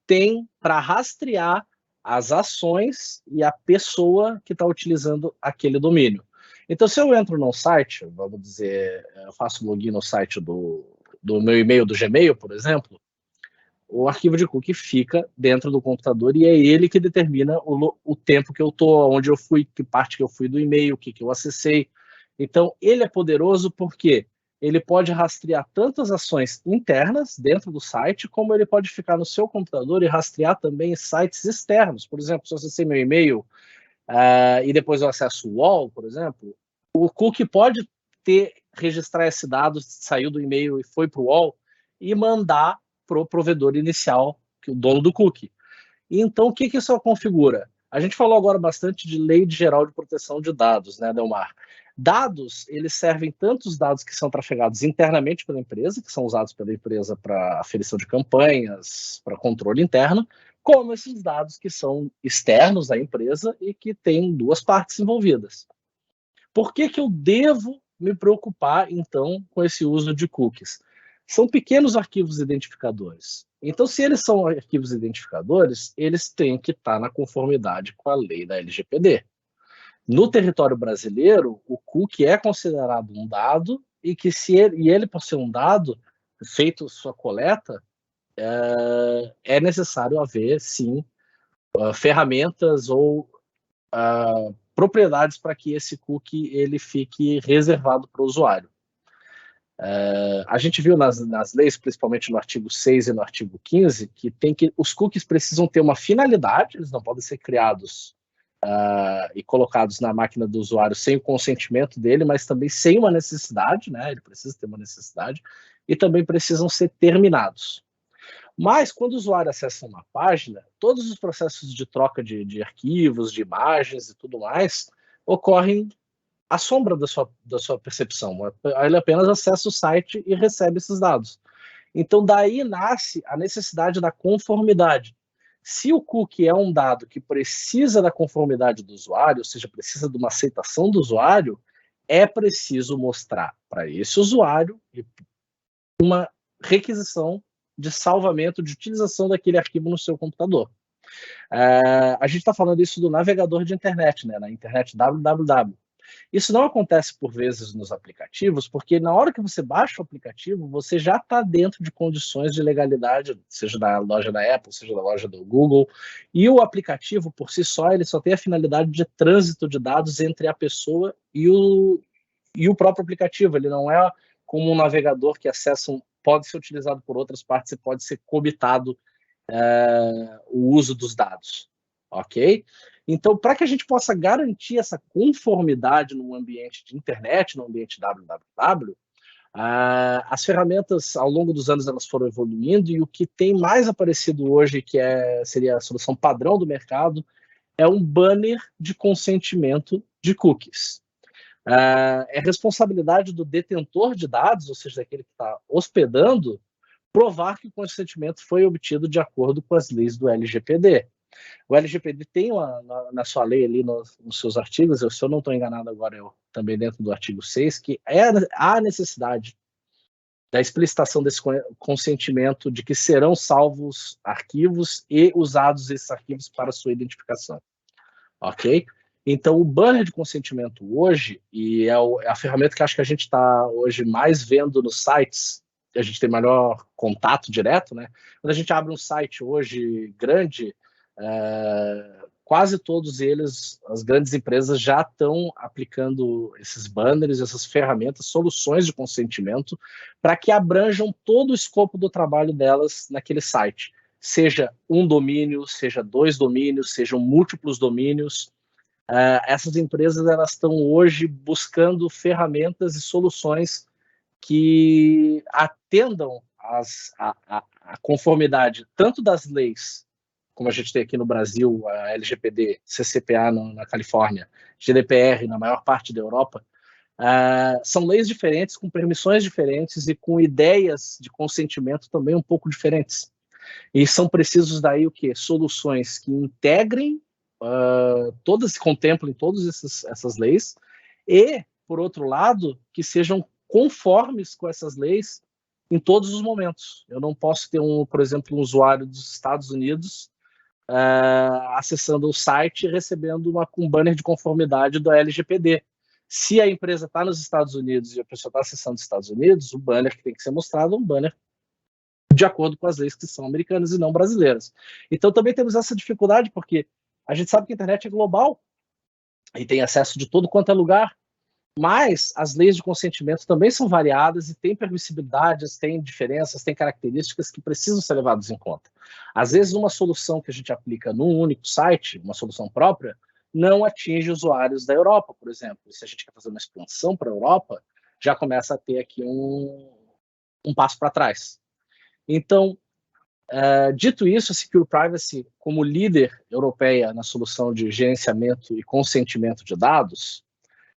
tem para rastrear as ações e a pessoa que está utilizando aquele domínio. Então, se eu entro num site, vamos dizer, eu faço login no site do meu e-mail do Gmail, por exemplo, o arquivo de cookie fica dentro do computador e é ele que determina o tempo que eu estou, onde eu fui, que parte que eu fui do e-mail, o que eu acessei. Então, ele é poderoso porque ele pode rastrear tanto as ações internas dentro do site, como ele pode ficar no seu computador e rastrear também sites externos. Por exemplo, se eu acessei meu e-mail e depois eu acesso o UOL, por exemplo, o cookie pode registrar esse dado, saiu do e-mail e foi para o UOL, e mandar para o provedor inicial, que é o dono do cookie. E então, o que isso configura? A gente falou agora bastante de Lei Geral de Proteção de Dados, né, Delmar? Dados, eles servem tanto os dados que são trafegados internamente pela empresa, que são usados pela empresa para aferição de campanhas, para controle interno, como esses dados que são externos à empresa e que têm duas partes envolvidas. Por que eu devo me preocupar, então, com esse uso de cookies? São pequenos arquivos identificadores. Então, se eles são arquivos identificadores, eles têm que estar na conformidade com a lei da LGPD. No território brasileiro, o cookie é considerado um dado e ele, por ser um dado, feito sua coleta, é necessário haver, sim, ferramentas ou propriedades para que esse cookie ele fique reservado para o usuário. A gente viu nas leis, principalmente no artigo 6 e no artigo 15, que os cookies precisam ter uma finalidade, eles não podem ser criados e colocados na máquina do usuário sem o consentimento dele, mas também sem uma necessidade, né? Ele precisa ter uma necessidade, e também precisam ser terminados. Mas, quando o usuário acessa uma página, todos os processos de troca de arquivos, de imagens e tudo mais, ocorrem à sombra da sua percepção. Ele apenas acessa o site e recebe esses dados. Então, daí nasce a necessidade da conformidade. Se o cookie é um dado que precisa da conformidade do usuário, ou seja, precisa de uma aceitação do usuário, é preciso mostrar para esse usuário uma requisição de salvamento, de utilização daquele arquivo no seu computador. A gente está falando isso do navegador de internet, né, na internet www. Isso não acontece por vezes nos aplicativos, porque na hora que você baixa o aplicativo, você já está dentro de condições de legalidade, seja da loja da Apple, seja da loja do Google, e o aplicativo, por si só, ele só tem a finalidade de trânsito de dados entre a pessoa e o próprio aplicativo. Ele não é como um navegador que pode ser utilizado por outras partes e pode ser comitado o uso dos dados, ok? Então, para que a gente possa garantir essa conformidade no ambiente de internet, no ambiente www, as ferramentas, ao longo dos anos, elas foram evoluindo, e o que tem mais aparecido hoje, que seria a solução padrão do mercado, é um banner de consentimento de cookies. É responsabilidade do detentor de dados, ou seja, daquele que está hospedando, provar que o consentimento foi obtido de acordo com as leis do LGPD. O LGPD tem na sua lei ali, nos seus artigos, se eu não estou enganado agora, eu também dentro do artigo 6, que há necessidade da explicitação desse consentimento de que serão salvos arquivos e usados esses arquivos para sua identificação. Ok? Então, o banner de consentimento hoje, e é a ferramenta que acho que a gente está hoje mais vendo nos sites, a gente tem maior contato direto, né? Quando a gente abre um site hoje grande, quase todos eles, as grandes empresas já estão aplicando esses banners, essas ferramentas, soluções de consentimento, para que abranjam todo o escopo do trabalho delas naquele site. Seja um domínio, seja 2 domínios, sejam múltiplos domínios. Essas empresas elas estão hoje buscando ferramentas e soluções que atendam a conformidade tanto das leis, como a gente tem aqui no Brasil, a LGPD, CCPA na Califórnia, GDPR na maior parte da Europa, são leis diferentes, com permissões diferentes e com ideias de consentimento também um pouco diferentes. E são precisos daí o quê? Soluções que integrem todas, contemplem todas essas leis e, por outro lado, que sejam conformes com essas leis em todos os momentos. Eu não posso ter, por exemplo, um usuário dos Estados Unidos acessando o site e recebendo um banner de conformidade do LGPD. Se a empresa está nos Estados Unidos e a pessoa está acessando os Estados Unidos, o banner que tem que ser mostrado é um banner de acordo com as leis que são americanas e não brasileiras. Então também temos essa dificuldade, porque a gente sabe que a internet é global e tem acesso de todo quanto é lugar, mas as leis de consentimento também são variadas e têm permissibilidades, têm diferenças, têm características que precisam ser levadas em conta. Às vezes, uma solução que a gente aplica num único site, uma solução própria, não atinge usuários da Europa, por exemplo. E se a gente quer fazer uma expansão para a Europa, já começa a ter aqui um passo para trás. Então, dito isso, a Secure Privacy, como líder europeia na solução de gerenciamento e consentimento de dados,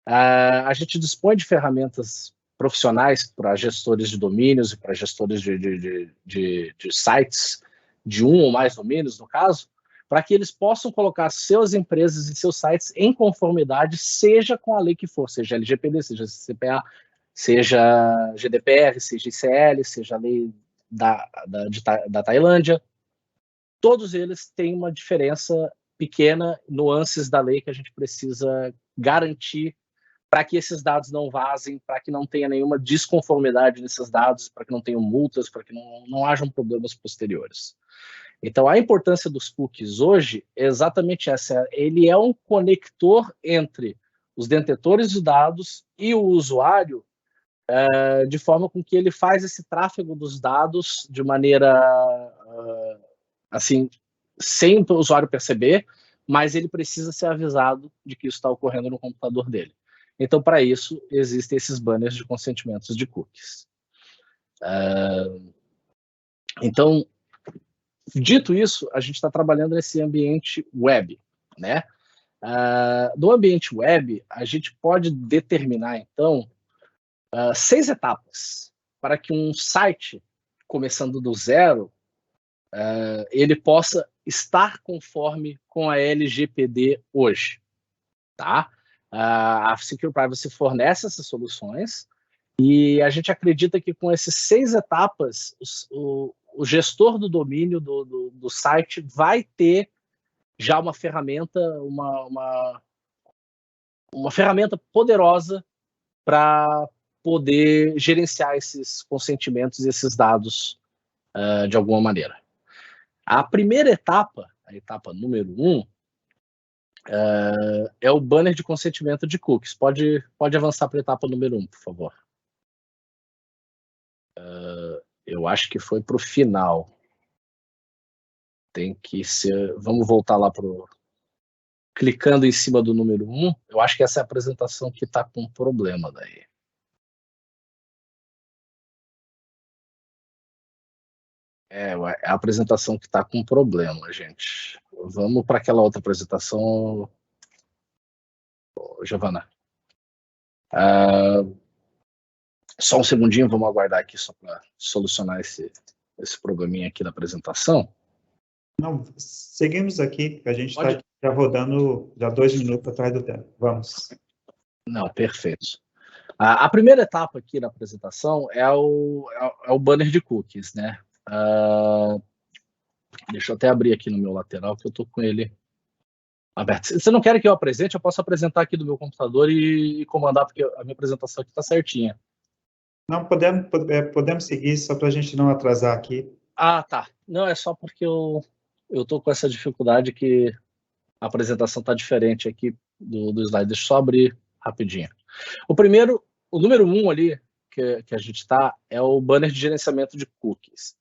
a gente dispõe de ferramentas profissionais para gestores de domínios e para gestores de sites, de um ou mais domínios, no caso, para que eles possam colocar suas empresas e seus sites em conformidade, seja com a lei que for, seja LGPD, seja CCPA, seja GDPR, seja ICL, seja a lei da Tailândia. Todos eles têm uma diferença pequena, nuances da lei que a gente precisa garantir para que esses dados não vazem, para que não tenha nenhuma desconformidade nesses dados, para que não tenham multas, para que não hajam problemas posteriores. Então, a importância dos cookies hoje é exatamente essa. Ele é um conector entre os detentores de dados e o usuário, de forma com que ele faz esse tráfego dos dados de maneira, assim, sem o usuário perceber, mas ele precisa ser avisado de que isso está ocorrendo no computador dele. Então, para isso, existem esses banners de consentimentos de cookies. Então, dito isso, a gente está trabalhando nesse ambiente web, né? No ambiente web, a gente pode determinar, então, 6 etapas para que um site, começando do zero, ele possa estar conforme com a LGPD hoje, tá? A Secure Privacy fornece essas soluções e a gente acredita que com essas 6 etapas, o gestor do domínio do site vai ter já uma ferramenta, uma ferramenta poderosa para poder gerenciar esses consentimentos e esses dados de alguma maneira. A primeira etapa, a etapa número 1, é o banner de consentimento de cookies. Pode avançar para a etapa número 1, por favor. Eu acho que foi para o final. Tem que ser... Vamos voltar lá para o... Clicando em cima do número 1, eu acho que essa é a apresentação que está com problema daí. É a apresentação que está com problema, gente. Vamos para aquela outra apresentação, Giovana. Só um segundinho, vamos aguardar aqui só para solucionar esse probleminha aqui da apresentação. Não, seguimos aqui, a gente está já rodando já 2 minutos atrás do tempo. Vamos. Não, perfeito. A primeira etapa aqui na apresentação é o banner de cookies, né? Deixa eu até abrir aqui no meu lateral, que eu estou com ele aberto. Se você não quer que eu apresente, eu posso apresentar aqui do meu computador e comandar, porque a minha apresentação aqui está certinha. Não, podemos seguir, só para a gente não atrasar aqui. Ah, tá. Não, é só porque eu estou com essa dificuldade que a apresentação está diferente aqui do slide. Deixa eu só abrir rapidinho. O número 1 ali, que a gente está, é o banner de gerenciamento de cookies.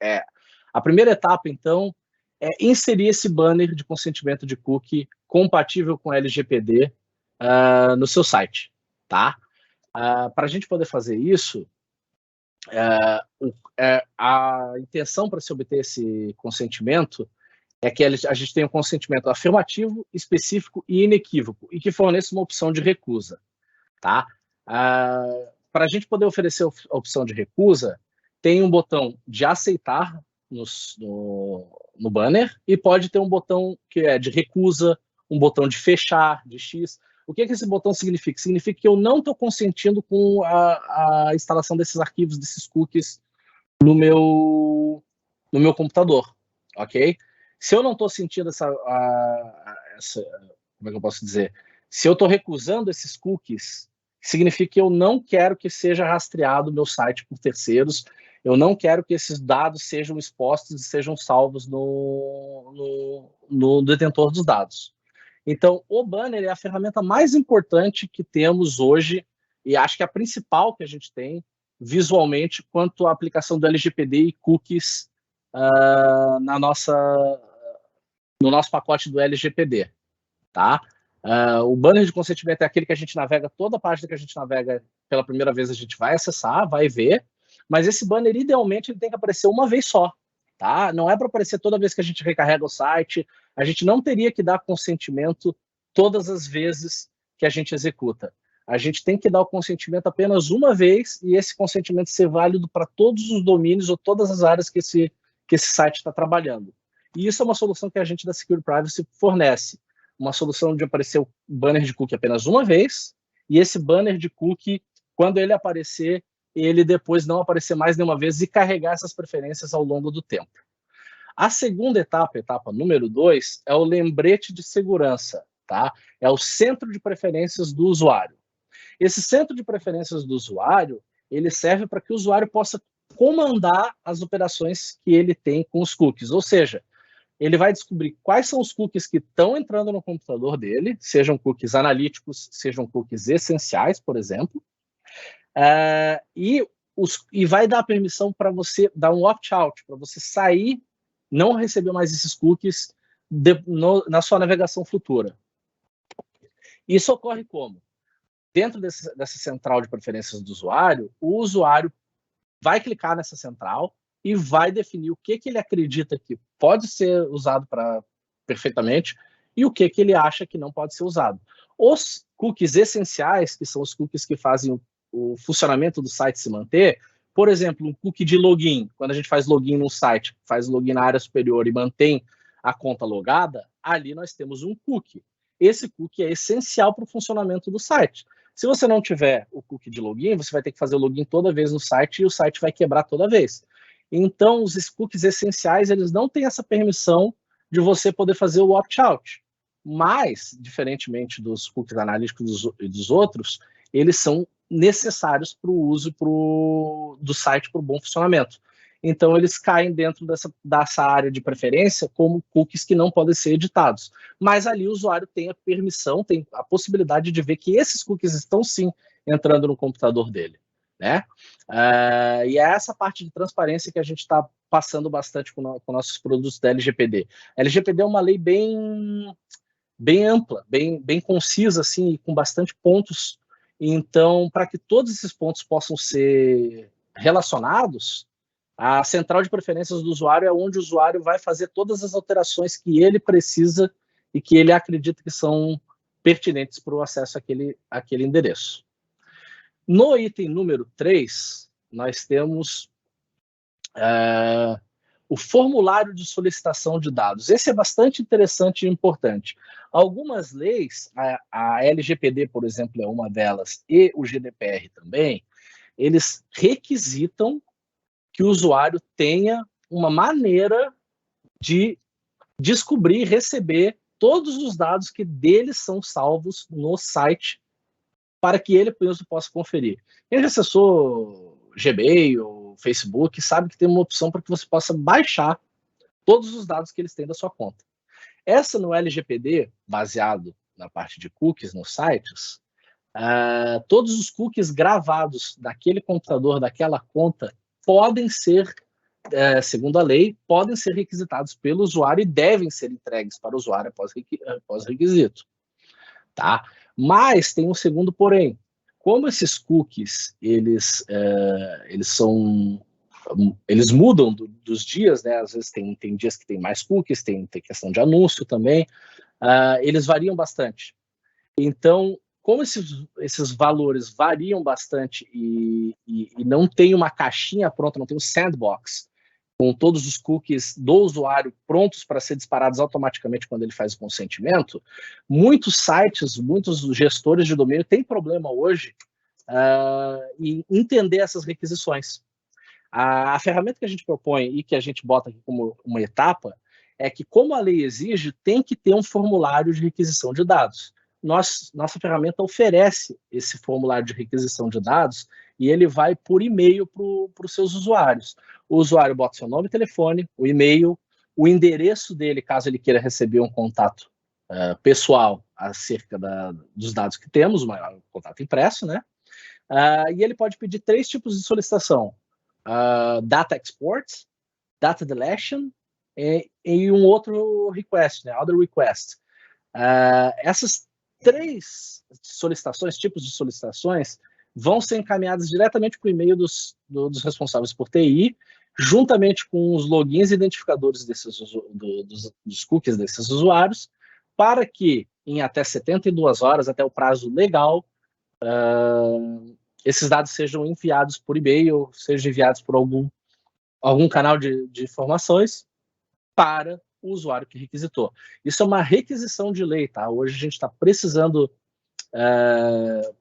A primeira etapa, então, é inserir esse banner de consentimento de cookie compatível com LGPD no seu site, tá? Para a gente poder fazer isso, a intenção para se obter esse consentimento é que a gente tenha um consentimento afirmativo, específico e inequívoco, e que forneça uma opção de recusa, tá? Para a gente poder oferecer a opção de recusa, tem um botão de aceitar no banner, e pode ter um botão que é de recusa, um botão de fechar, de X. O que esse botão significa? Significa que eu não estou consentindo com a instalação desses arquivos, desses cookies no meu computador, ok? Se eu não estou sentindo como é que eu posso dizer? Se eu estou recusando esses cookies, significa que eu não quero que seja rastreado o meu site por terceiros, eu não quero que esses dados sejam expostos e sejam salvos no detentor dos dados. Então, o banner é a ferramenta mais importante que temos hoje, e acho que a principal que a gente tem visualmente quanto à aplicação do LGPD e cookies no nosso pacote do LGPD, tá? O banner de consentimento é aquele que a gente navega, toda a página que a gente navega pela primeira vez a gente vai acessar, vai ver, mas esse banner, idealmente, ele tem que aparecer uma vez só, tá? Não é para aparecer toda vez que a gente recarrega o site, a gente não teria que dar consentimento todas as vezes que a gente executa. A gente tem que dar o consentimento apenas uma vez e esse consentimento ser válido para todos os domínios ou todas as áreas que esse site está trabalhando. E isso é uma solução que a gente da Secure Privacy fornece. Uma solução de aparecer o banner de cookie apenas uma vez, e esse banner de cookie, quando ele aparecer, ele depois não aparecer mais nenhuma vez e carregar essas preferências ao longo do tempo. A segunda etapa, etapa número 2, é o lembrete de segurança, tá? É o centro de preferências do usuário. Esse centro de preferências do usuário, ele serve para que o usuário possa comandar as operações que ele tem com os cookies, ou seja, ele vai descobrir quais são os cookies que estão entrando no computador dele, sejam cookies analíticos, sejam cookies essenciais, por exemplo, e vai dar permissão para você dar um opt-out, para você sair, não receber mais esses cookies na sua navegação futura. Isso ocorre como? Dentro dessa central de preferências do usuário, o usuário vai clicar nessa central e vai definir o que ele acredita que pode ser usado perfeitamente e o que ele acha que não pode ser usado. Os cookies essenciais, que são os cookies que fazem o funcionamento do site se manter, por exemplo, um cookie de login, quando a gente faz login no site, faz login na área superior e mantém a conta logada, ali nós temos um cookie. Esse cookie é essencial para o funcionamento do site. Se você não tiver o cookie de login, você vai ter que fazer o login toda vez no site e o site vai quebrar toda vez. Então, os cookies essenciais, eles não têm essa permissão de você poder fazer o opt-out. Mas, diferentemente dos cookies analíticos e dos outros, eles são necessários para o uso do site para o bom funcionamento. Então, eles caem dentro dessa área de preferência como cookies que não podem ser editados. Mas ali o usuário tem a permissão, tem a possibilidade de ver que esses cookies estão sim entrando no computador dele, né? E é essa parte de transparência que a gente está passando bastante com nossos produtos da LGPD. A LGPD é uma lei bem ampla, bem concisa, assim, com bastante pontos. Então, para que todos esses pontos possam ser relacionados, a central de preferências do usuário é onde o usuário vai fazer todas as alterações que ele precisa e que ele acredita que são pertinentes para o acesso àquele endereço. No item número 3, nós temos o formulário de solicitação de dados. Esse é bastante interessante e importante. Algumas leis, a LGPD, por exemplo, é uma delas, e o GDPR também, eles requisitam que o usuário tenha uma maneira de descobrir e receber todos os dados que deles são salvos no site para que ele mesmo possa conferir. Quem já acessou Gmail, Facebook, sabe que tem uma opção para que você possa baixar todos os dados que eles têm da sua conta. Essa no LGPD, baseado na parte de cookies nos sites, todos os cookies gravados daquele computador, daquela conta, podem ser, segundo a lei, podem ser requisitados pelo usuário e devem ser entregues para o usuário após requisito. Tá? Mas tem um segundo porém. Como esses cookies, eles mudam dos dias, né? Às vezes tem dias que tem mais cookies, tem questão de anúncio também, eles variam bastante. Então, como esses valores variam bastante e não tem uma caixinha pronta, não tem um sandbox, com todos os cookies do usuário prontos para ser disparados automaticamente quando ele faz o consentimento, muitos sites, muitos gestores de domínio têm problema hoje em entender essas requisições. A ferramenta que a gente propõe e que a gente bota aqui como uma etapa é que, como a lei exige, tem que ter um formulário de requisição de dados. Nossa ferramenta oferece esse formulário de requisição de dados e ele vai por e-mail para os seus usuários. O usuário bota seu nome e telefone, o e-mail, o endereço dele, caso ele queira receber um contato pessoal acerca dos dados que temos, um contato impresso, né? E ele pode pedir 3 tipos de solicitação: data export, data deletion e um outro request, né? Other request. Essas 3 solicitações, tipos de solicitações, vão ser encaminhadas diretamente para o e-mail dos responsáveis por TI, juntamente com os logins e identificadores dos cookies desses usuários, para que em até 72 horas, até o prazo legal, esses dados sejam enviados por e-mail, sejam enviados por algum canal de informações para o usuário que requisitou. Isso é uma requisição de lei, tá? Hoje a gente está precisando,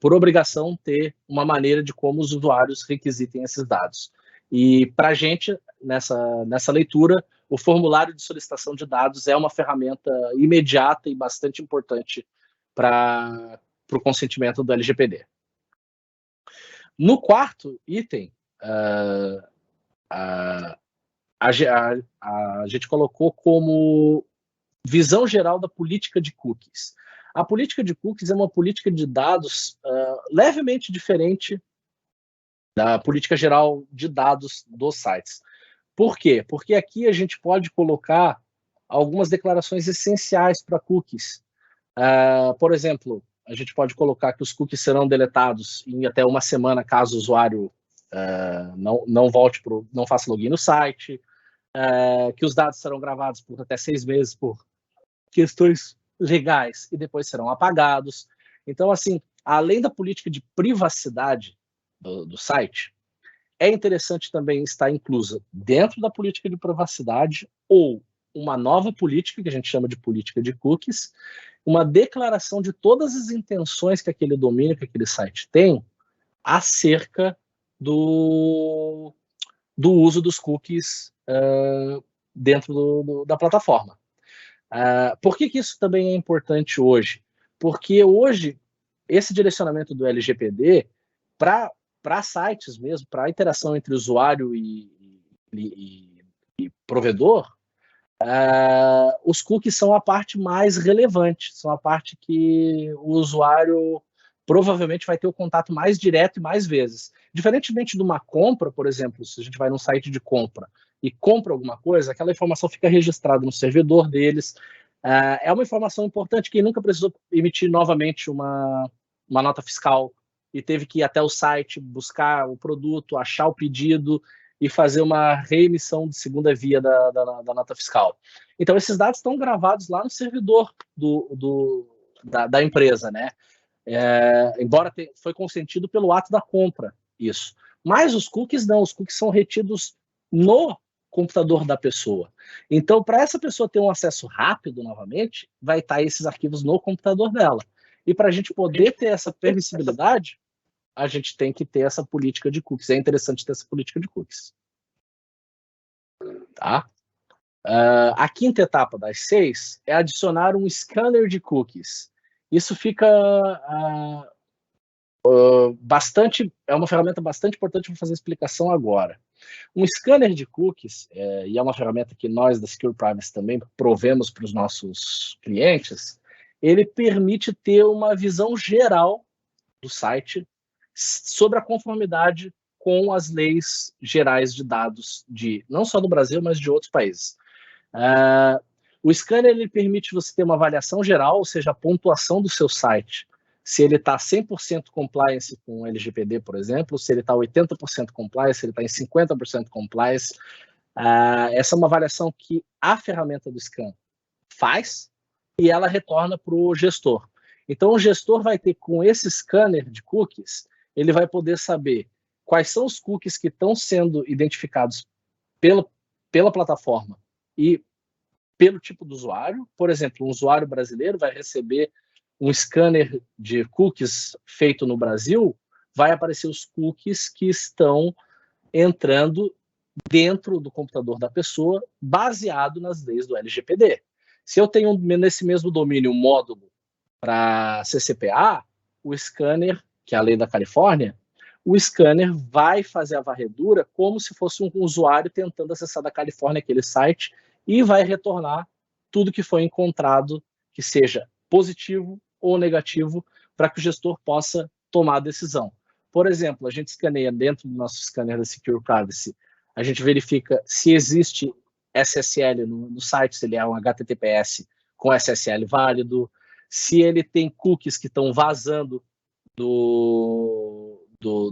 por obrigação, ter uma maneira de como os usuários requisitem esses dados. E para a gente, nessa leitura, o formulário de solicitação de dados é uma ferramenta imediata e bastante importante para o consentimento do LGPD. No quarto item, a gente colocou como visão geral da política de cookies. A política de cookies é uma política de dados levemente diferente da política geral de dados dos sites. Por quê? Porque aqui a gente pode colocar algumas declarações essenciais para cookies. Por exemplo, a gente pode colocar que os cookies serão deletados em até uma semana caso o usuário não faça login no site, que os dados serão gravados por até 6 meses por questões legais e depois serão apagados. Então, assim, além da política de privacidade do site, é interessante também estar inclusa dentro da política de privacidade ou uma nova política, que a gente chama de política de cookies, uma declaração de todas as intenções que aquele domínio, que aquele site tem acerca do uso dos cookies dentro da plataforma. Por que isso também é importante hoje? Porque hoje, esse direcionamento do LGPD, para sites mesmo, para a interação entre usuário e provedor, os cookies são a parte mais relevante, são a parte que o usuário provavelmente vai ter o contato mais direto e mais vezes. Diferentemente de uma compra, por exemplo, se a gente vai num site de compra e compra alguma coisa, aquela informação fica registrada no servidor deles. É uma informação importante. Quem nunca precisou emitir novamente uma nota fiscal e teve que ir até o site, buscar o produto, achar o pedido e fazer uma reemissão de segunda via da nota fiscal. Então, esses dados estão gravados lá no servidor da empresa, né? Embora foi consentido pelo ato da compra, isso. Mas os cookies não, os cookies são retidos no computador da pessoa. Então, para essa pessoa ter um acesso rápido novamente, vai estar esses arquivos no computador dela. E para a gente poder ter essa permissibilidade, a gente tem que ter essa política de cookies. É interessante ter essa política de cookies. Tá? A quinta etapa das 6 é adicionar um scanner de cookies. Isso fica é uma ferramenta bastante importante para fazer a explicação agora. Um scanner de cookies, e é uma ferramenta que nós da Secure Privacy também provemos para os nossos clientes, ele permite ter uma visão geral do site sobre a conformidade com as leis gerais de dados, não só do Brasil, mas de outros países. O scanner ele permite você ter uma avaliação geral, ou seja, a pontuação do seu site, se ele está 100% compliance com o LGPD, por exemplo, se ele está 80% compliance, se ele está em 50% compliance. Essa é uma avaliação que a ferramenta do scan faz e ela retorna para o gestor. Então, o gestor vai ter, com esse scanner de cookies, ele vai poder saber quais são os cookies que estão sendo identificados pela plataforma e pelo tipo do usuário. Por exemplo, um usuário brasileiro vai receber um scanner de cookies feito no Brasil, vai aparecer os cookies que estão entrando dentro do computador da pessoa, baseado nas leis do LGPD. Se eu tenho nesse mesmo domínio um módulo para CCPA, o scanner, que é a lei da Califórnia, o scanner vai fazer a varredura como se fosse um usuário tentando acessar da Califórnia aquele site e vai retornar tudo que foi encontrado que seja positivo ou negativo para que o gestor possa tomar a decisão. Por exemplo, a gente escaneia dentro do nosso scanner da Secure Privacy, a gente verifica se existe SSL no site, se ele é um HTTPS com SSL válido, se ele tem cookies que estão vazando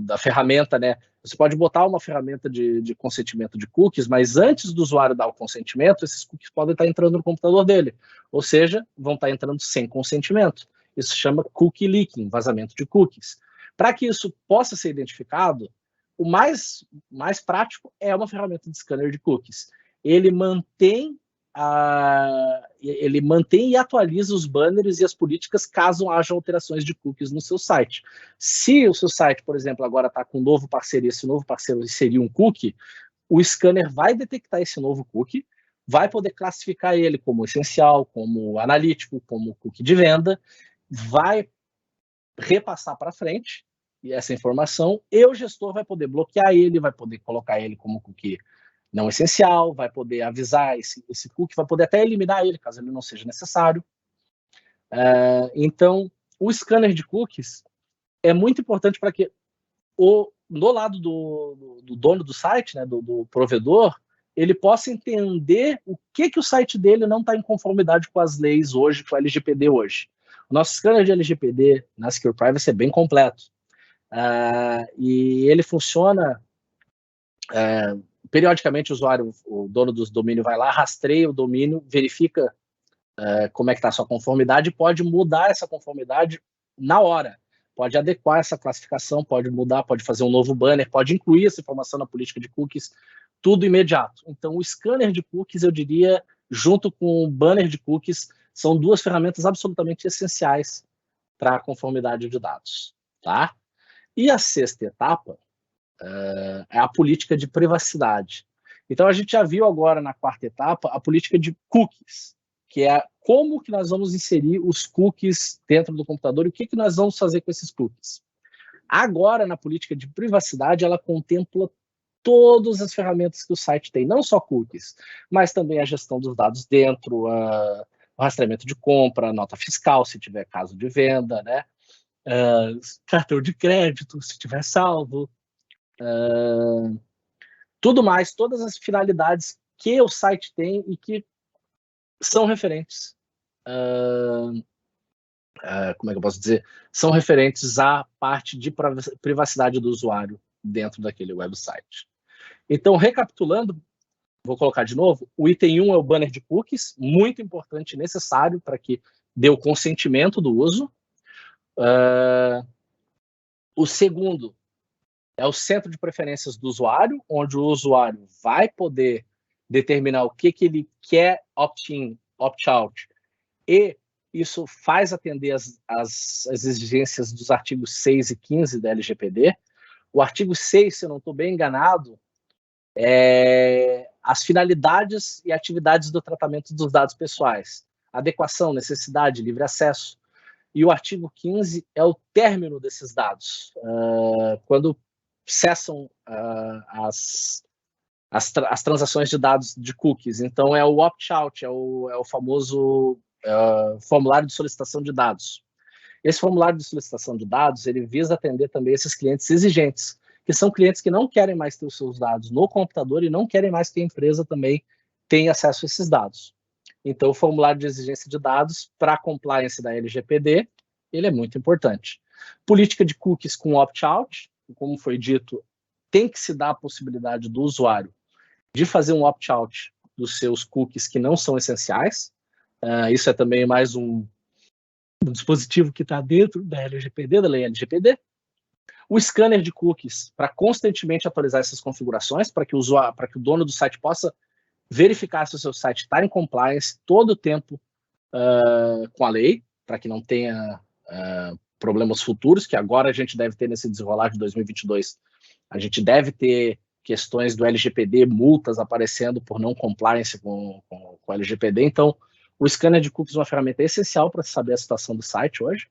da ferramenta, né? Você pode botar uma ferramenta de consentimento de cookies, mas antes do usuário dar o consentimento, esses cookies podem estar entrando no computador dele, ou seja, vão estar entrando sem consentimento. Isso chama cookie leaking, vazamento de cookies. Para que isso possa ser identificado, o mais prático é uma ferramenta de scanner de cookies. Ele mantém e atualiza os banners e as políticas caso haja alterações de cookies no seu site. Se o seu site, por exemplo, agora está com um novo parceiro e esse novo parceiro inserir um cookie, o scanner vai detectar esse novo cookie, vai poder classificar ele como essencial, como analítico, como cookie de venda, vai repassar para frente essa informação e o gestor vai poder bloquear ele, vai poder colocar ele como cookie não essencial, vai poder avisar esse cookie, vai poder até eliminar ele, caso ele não seja necessário. Então, o scanner de cookies é muito importante para que no lado do dono do site, né, do provedor, ele possa entender o que o site dele não está em conformidade com as leis hoje, com o LGPD hoje. O nosso scanner de LGPD na Secure Privacy é bem completo. E ele funciona... periodicamente o dono do domínio vai lá, rastreia o domínio, verifica como é que está a sua conformidade, pode mudar essa conformidade na hora, pode adequar essa classificação, pode mudar, pode fazer um novo banner, pode incluir essa informação na política de cookies, tudo imediato. Então, o scanner de cookies, eu diria, junto com o banner de cookies, são duas ferramentas absolutamente essenciais para a conformidade de dados. Tá? E a sexta etapa é a política de privacidade. Então, a gente já viu agora na quarta etapa a política de cookies, que é como que nós vamos inserir os cookies dentro do computador e o que nós vamos fazer com esses cookies. Agora, na política de privacidade, ela contempla todas as ferramentas que o site tem, não só cookies, mas também a gestão dos dados dentro, o rastreamento de compra, nota fiscal, se tiver caso de venda, né? Cartão de crédito, se tiver salvo, tudo mais, todas as finalidades que o site tem e que são referentes, como é que eu posso dizer? São referentes à parte de privacidade do usuário dentro daquele website. Então, recapitulando, vou colocar de novo, o item 1 é o banner de cookies, muito importante e necessário para que dê o consentimento do uso. O segundo é o centro de preferências do usuário, onde o usuário vai poder determinar o que ele quer opt-in, opt-out, e isso faz atender as exigências dos artigos 6 e 15 da LGPD. O artigo 6, se eu não estou bem enganado, as finalidades e atividades do tratamento dos dados pessoais, adequação, necessidade, livre acesso. E o artigo 15 é o término desses dados, quando cessam as transações de dados de cookies. Então, é o opt-out, é o famoso formulário de solicitação de dados. Esse formulário de solicitação de dados, ele visa atender também esses clientes exigentes, que são clientes que não querem mais ter os seus dados no computador e não querem mais que a empresa também tenha acesso a esses dados. Então, o formulário de exigência de dados para a compliance da LGPD, ele é muito importante. Política de cookies com opt-out, como foi dito, tem que se dar a possibilidade do usuário de fazer um opt-out dos seus cookies que não são essenciais. Isso é também mais um dispositivo que está dentro da LGPD, da lei LGPD. O scanner de cookies, para constantemente atualizar essas configurações, para que o dono do site possa verificar se o seu site está em compliance todo o tempo com a lei, para que não tenha problemas futuros, que agora a gente deve ter nesse desenrolar de 2022. A gente deve ter questões do LGPD, multas aparecendo por não compliance com o LGPD. Então, o scanner de cookies é uma ferramenta essencial para saber a situação do site hoje.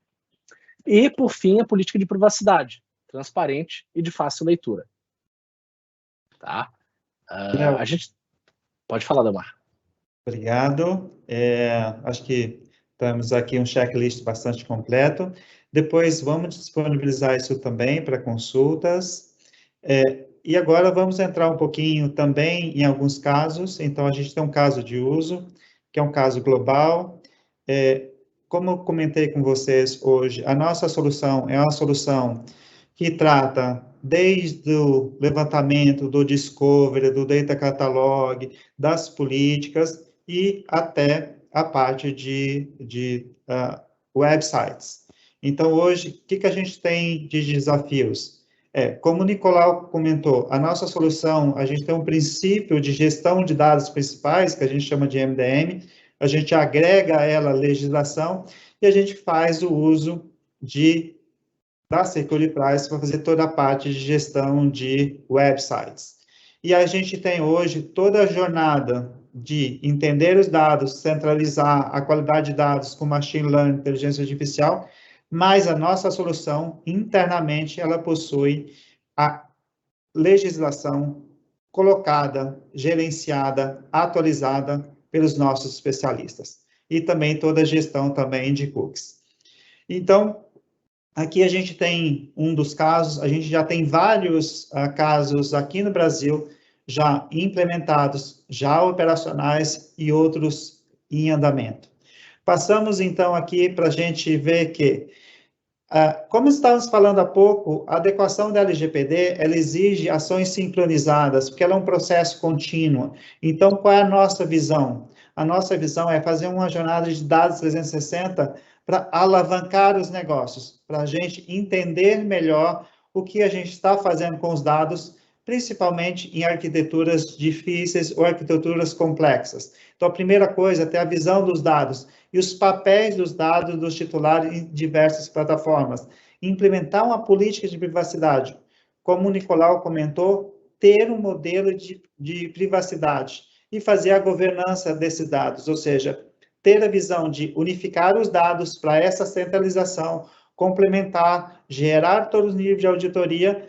E, por fim, a política de privacidade, transparente e de fácil leitura. Tá? A gente... Pode falar, Damar. Obrigado. Acho que temos aqui um checklist bastante completo. Depois, vamos disponibilizar isso também para consultas. E agora, vamos entrar um pouquinho também em alguns casos. Então, a gente tem um caso de uso, que é um caso global. Como eu comentei com vocês hoje, a nossa solução é uma solução que trata desde o levantamento, do discovery, do data catalog, das políticas e até a parte de websites. Então, hoje, o que a gente tem de desafios? Como o Nicolau comentou, a nossa solução, a gente tem um princípio de gestão de dados principais, que a gente chama de MDM, a gente agrega a ela a legislação e a gente faz o uso da Security Privacy para fazer toda a parte de gestão de websites. E a gente tem hoje toda a jornada de entender os dados, centralizar a qualidade de dados com machine learning, inteligência artificial, mas a nossa solução, internamente, ela possui a legislação colocada, gerenciada, atualizada pelos nossos especialistas. E também toda a gestão também de cookies. Então, aqui a gente tem um dos casos, a gente já tem vários casos aqui no Brasil, já implementados, já operacionais e outros em andamento. Passamos, então, aqui para a gente ver que, como estávamos falando há pouco, a adequação da LGPD, ela exige ações sincronizadas, porque ela é um processo contínuo. Então, qual é a nossa visão? A nossa visão é fazer uma jornada de dados 360 para alavancar os negócios, para a gente entender melhor o que a gente está fazendo com os dados, principalmente em arquiteturas difíceis ou arquiteturas complexas. Então, a primeira coisa é ter a visão dos dados e os papéis dos dados dos titulares em diversas plataformas. Implementar uma política de privacidade. Como o Nicolau comentou, ter um modelo de privacidade e fazer a governança desses dados, ou seja, ter a visão de unificar os dados para essa centralização, complementar, gerar todos os níveis de auditoria,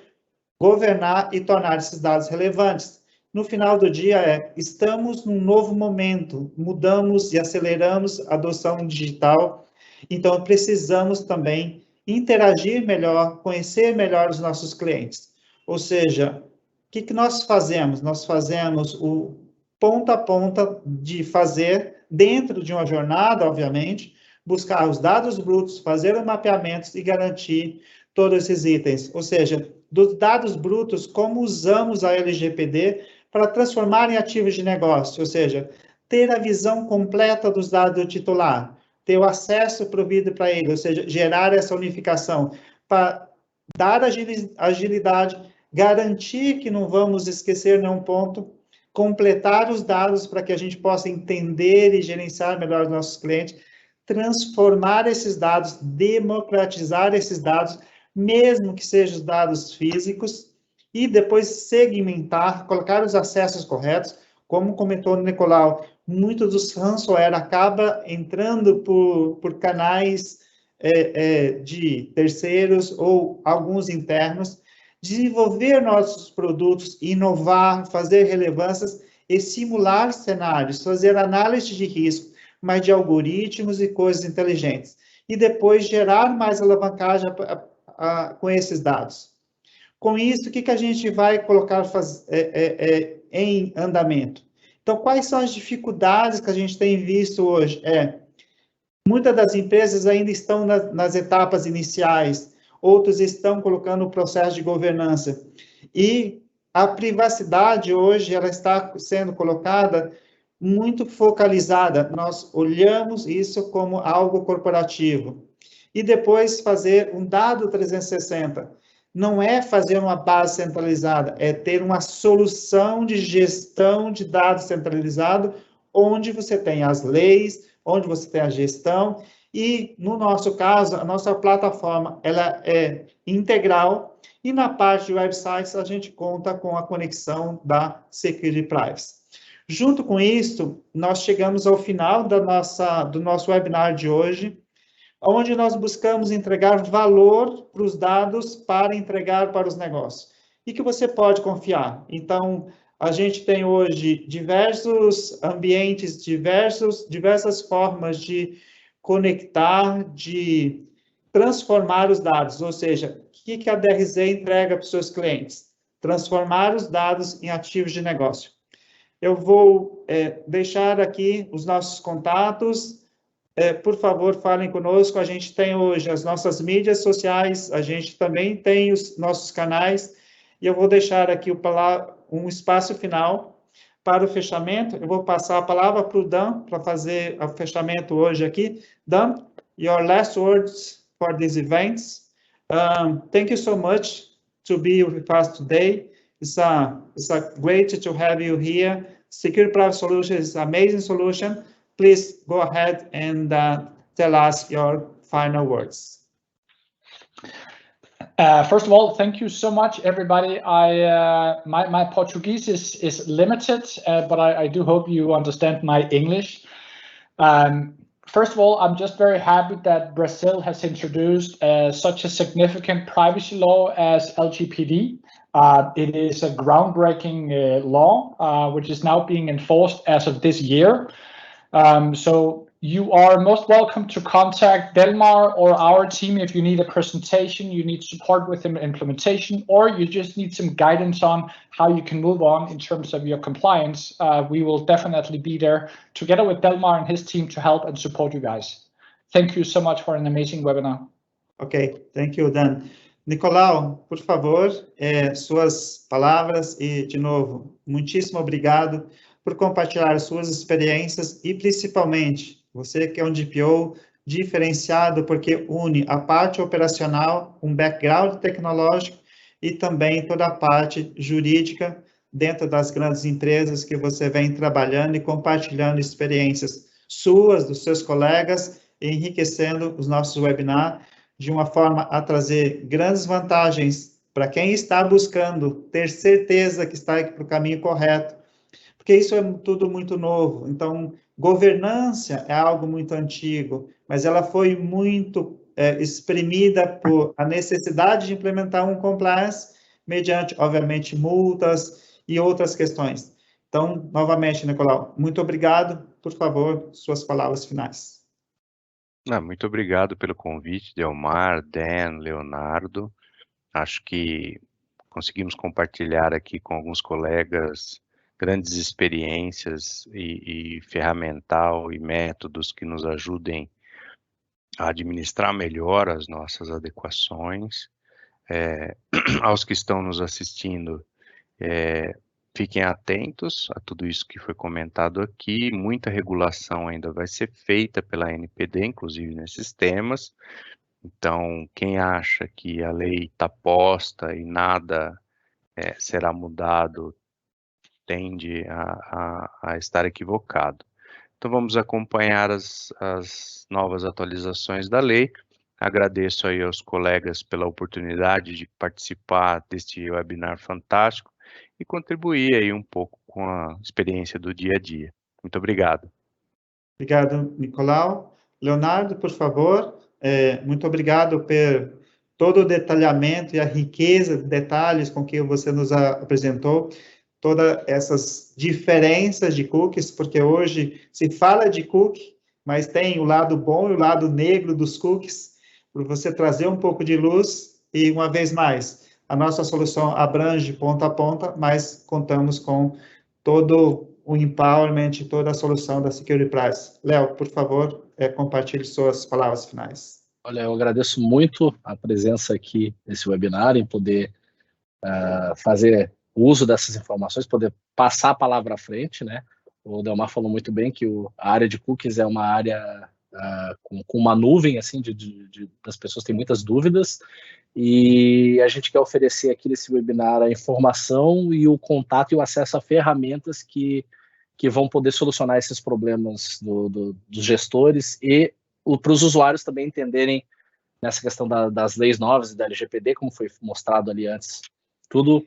governar e tornar esses dados relevantes. No final do dia, estamos num novo momento, mudamos e aceleramos a adoção digital, então precisamos também interagir melhor, conhecer melhor os nossos clientes. Ou seja, o que nós fazemos? Nós fazemos o ponta a ponta de fazer, dentro de uma jornada, obviamente, buscar os dados brutos, fazer o mapeamento e garantir todos esses itens. Ou seja, dos dados brutos, como usamos a LGPD para transformar em ativos de negócio, ou seja, ter a visão completa dos dados do titular, ter o acesso provido para ele, ou seja, gerar essa unificação, para dar agilidade, garantir que não vamos esquecer nenhum ponto, completar os dados para que a gente possa entender e gerenciar melhor os nossos clientes, transformar esses dados, democratizar esses dados, mesmo que sejam os dados físicos, e depois segmentar, colocar os acessos corretos, como comentou o Nicolau, muito dos ransomware acaba entrando por canais de terceiros ou alguns internos, desenvolver nossos produtos, inovar, fazer relevâncias e simular cenários, fazer análise de risco, mas de algoritmos e coisas inteligentes, e depois gerar mais alavancagem com esses dados. Com isso, o que a gente vai colocar em andamento? Então, quais são as dificuldades que a gente tem visto hoje? Muitas das empresas ainda estão nas etapas iniciais, outros estão colocando o processo de governança. E a privacidade hoje, ela está sendo colocada muito focalizada. Nós olhamos isso como algo corporativo. E depois fazer um dado 360. Não é fazer uma base centralizada, é ter uma solução de gestão de dados centralizado, onde você tem as leis, onde você tem a gestão, e, no nosso caso, a nossa plataforma, ela é integral, e na parte de websites, a gente conta com a conexão da Security Privacy. Junto com isso, nós chegamos ao final do nosso webinar de hoje, onde nós buscamos entregar valor para os dados para entregar para os negócios. E que você pode confiar. Então, a gente tem hoje diversos ambientes, diversas formas de conectar, de transformar os dados. Ou seja, o que a DRZ entrega para os seus clientes? Transformar os dados em ativos de negócio. Eu vou deixar aqui os nossos contatos. Por favor, falem conosco. A gente tem hoje as nossas mídias sociais, a gente também tem os nossos canais, e eu vou deixar aqui um espaço final para o fechamento. Eu vou passar a palavra para o Dan, para fazer o fechamento hoje aqui. Dan, your last words for these events. Thank you so much to be with us today. It's great to have you here. Security Privacy Solutions is an amazing solution. Please go ahead and tell us your final words. First of all, thank you so much, everybody. My Portuguese is limited, but I do hope you understand my English. First of all, I'm just very happy that Brazil has introduced such a significant privacy law as LGPD. It is a groundbreaking law, which is now being enforced as of this year. So you are most welcome to contact Delmar or our team if you need a presentation, you need support with an implementation, or you just need some guidance on how you can move on in terms of your compliance. We will definitely be there together with Delmar and his team to help and support you guys. Thank you so much for an amazing webinar. Ok, thank you, Dan. Nicolau, por favor, suas palavras e, de novo, muitíssimo obrigado por compartilhar suas experiências e, principalmente, você que é um DPO diferenciado porque une a parte operacional, um background tecnológico e também toda a parte jurídica dentro das grandes empresas que você vem trabalhando e compartilhando experiências suas, dos seus colegas, enriquecendo os nossos webinars de uma forma a trazer grandes vantagens para quem está buscando ter certeza que está para o caminho correto, porque isso é tudo muito novo. Então, governança é algo muito antigo, mas ela foi muito exprimida por a necessidade de implementar um compliance mediante, obviamente, multas e outras questões. Então, novamente, Nicolau, muito obrigado. Por favor, suas palavras finais. Muito obrigado pelo convite, Delmar, Dan, Leonardo. Acho que conseguimos compartilhar aqui com alguns colegas grandes experiências e ferramental e métodos que nos ajudem a administrar melhor as nossas adequações. Aos que estão nos assistindo, fiquem atentos a tudo isso que foi comentado aqui. Muita regulação ainda vai ser feita pela NPD, inclusive nesses temas. Então, quem acha que a lei está posta e nada será mudado, tende a estar equivocado. Então, vamos acompanhar as novas atualizações da lei. Agradeço aí aos colegas pela oportunidade de participar deste webinar fantástico e contribuir aí um pouco com a experiência do dia a dia. Muito obrigado. Obrigado, Nicolau. Leonardo, por favor, muito obrigado por todo o detalhamento e a riqueza de detalhes com que você nos apresentou, todas essas diferenças de cookies, porque hoje se fala de cookie, mas tem o lado bom e o lado negro dos cookies, para você trazer um pouco de luz e, uma vez mais, a nossa solução abrange ponta a ponta, mas contamos com todo o empowerment, toda a solução da Security Privacy. Léo, por favor, compartilhe suas palavras finais. Olha, eu agradeço muito a presença aqui nesse webinar, em poder fazer uso dessas informações, poder passar a palavra à frente, né? O Delmar falou muito bem que a área de cookies é uma área com uma nuvem, assim, das pessoas têm muitas dúvidas, e a gente quer oferecer aqui nesse webinar a informação e o contato e o acesso a ferramentas que vão poder solucionar esses problemas dos gestores e para os usuários também entenderem nessa questão das leis novas e da LGPD, como foi mostrado ali antes, tudo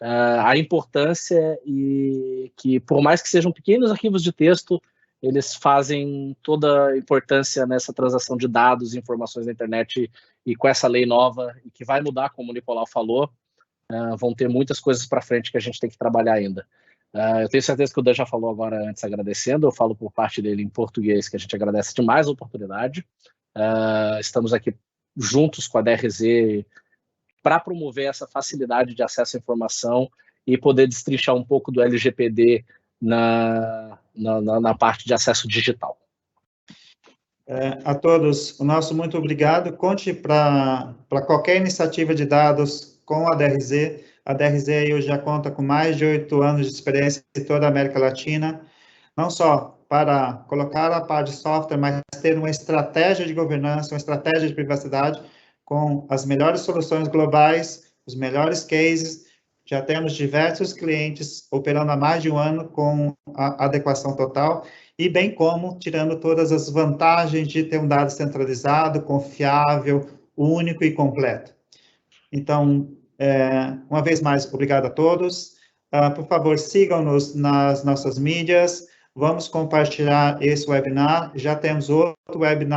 a importância e que, por mais que sejam pequenos arquivos de texto, eles fazem toda a importância nessa transação de dados e informações na internet, e com essa lei nova, e que vai mudar, como o Nicolau falou, vão ter muitas coisas para frente que a gente tem que trabalhar ainda. Eu tenho certeza que o Dan já falou agora antes agradecendo, eu falo por parte dele em português, que a gente agradece demais a oportunidade. Estamos aqui juntos com a DRZ para promover essa facilidade de acesso à informação e poder destrinchar um pouco do LGPD na parte de acesso digital. A todos, o nosso muito obrigado. Conte para qualquer iniciativa de dados com a DRZ. A DRZ hoje já conta com mais de 8 anos de experiência em toda a América Latina, não só para colocar a parte de software, mas ter uma estratégia de governança, uma estratégia de privacidade com as melhores soluções globais, os melhores cases. Já temos diversos clientes operando há mais de 1 ano com a adequação total, e bem como tirando todas as vantagens de ter um dado centralizado, confiável, único e completo. Então, uma vez mais, obrigado a todos. Por favor, sigam-nos nas nossas mídias. Vamos compartilhar esse webinar. Já temos outro webinar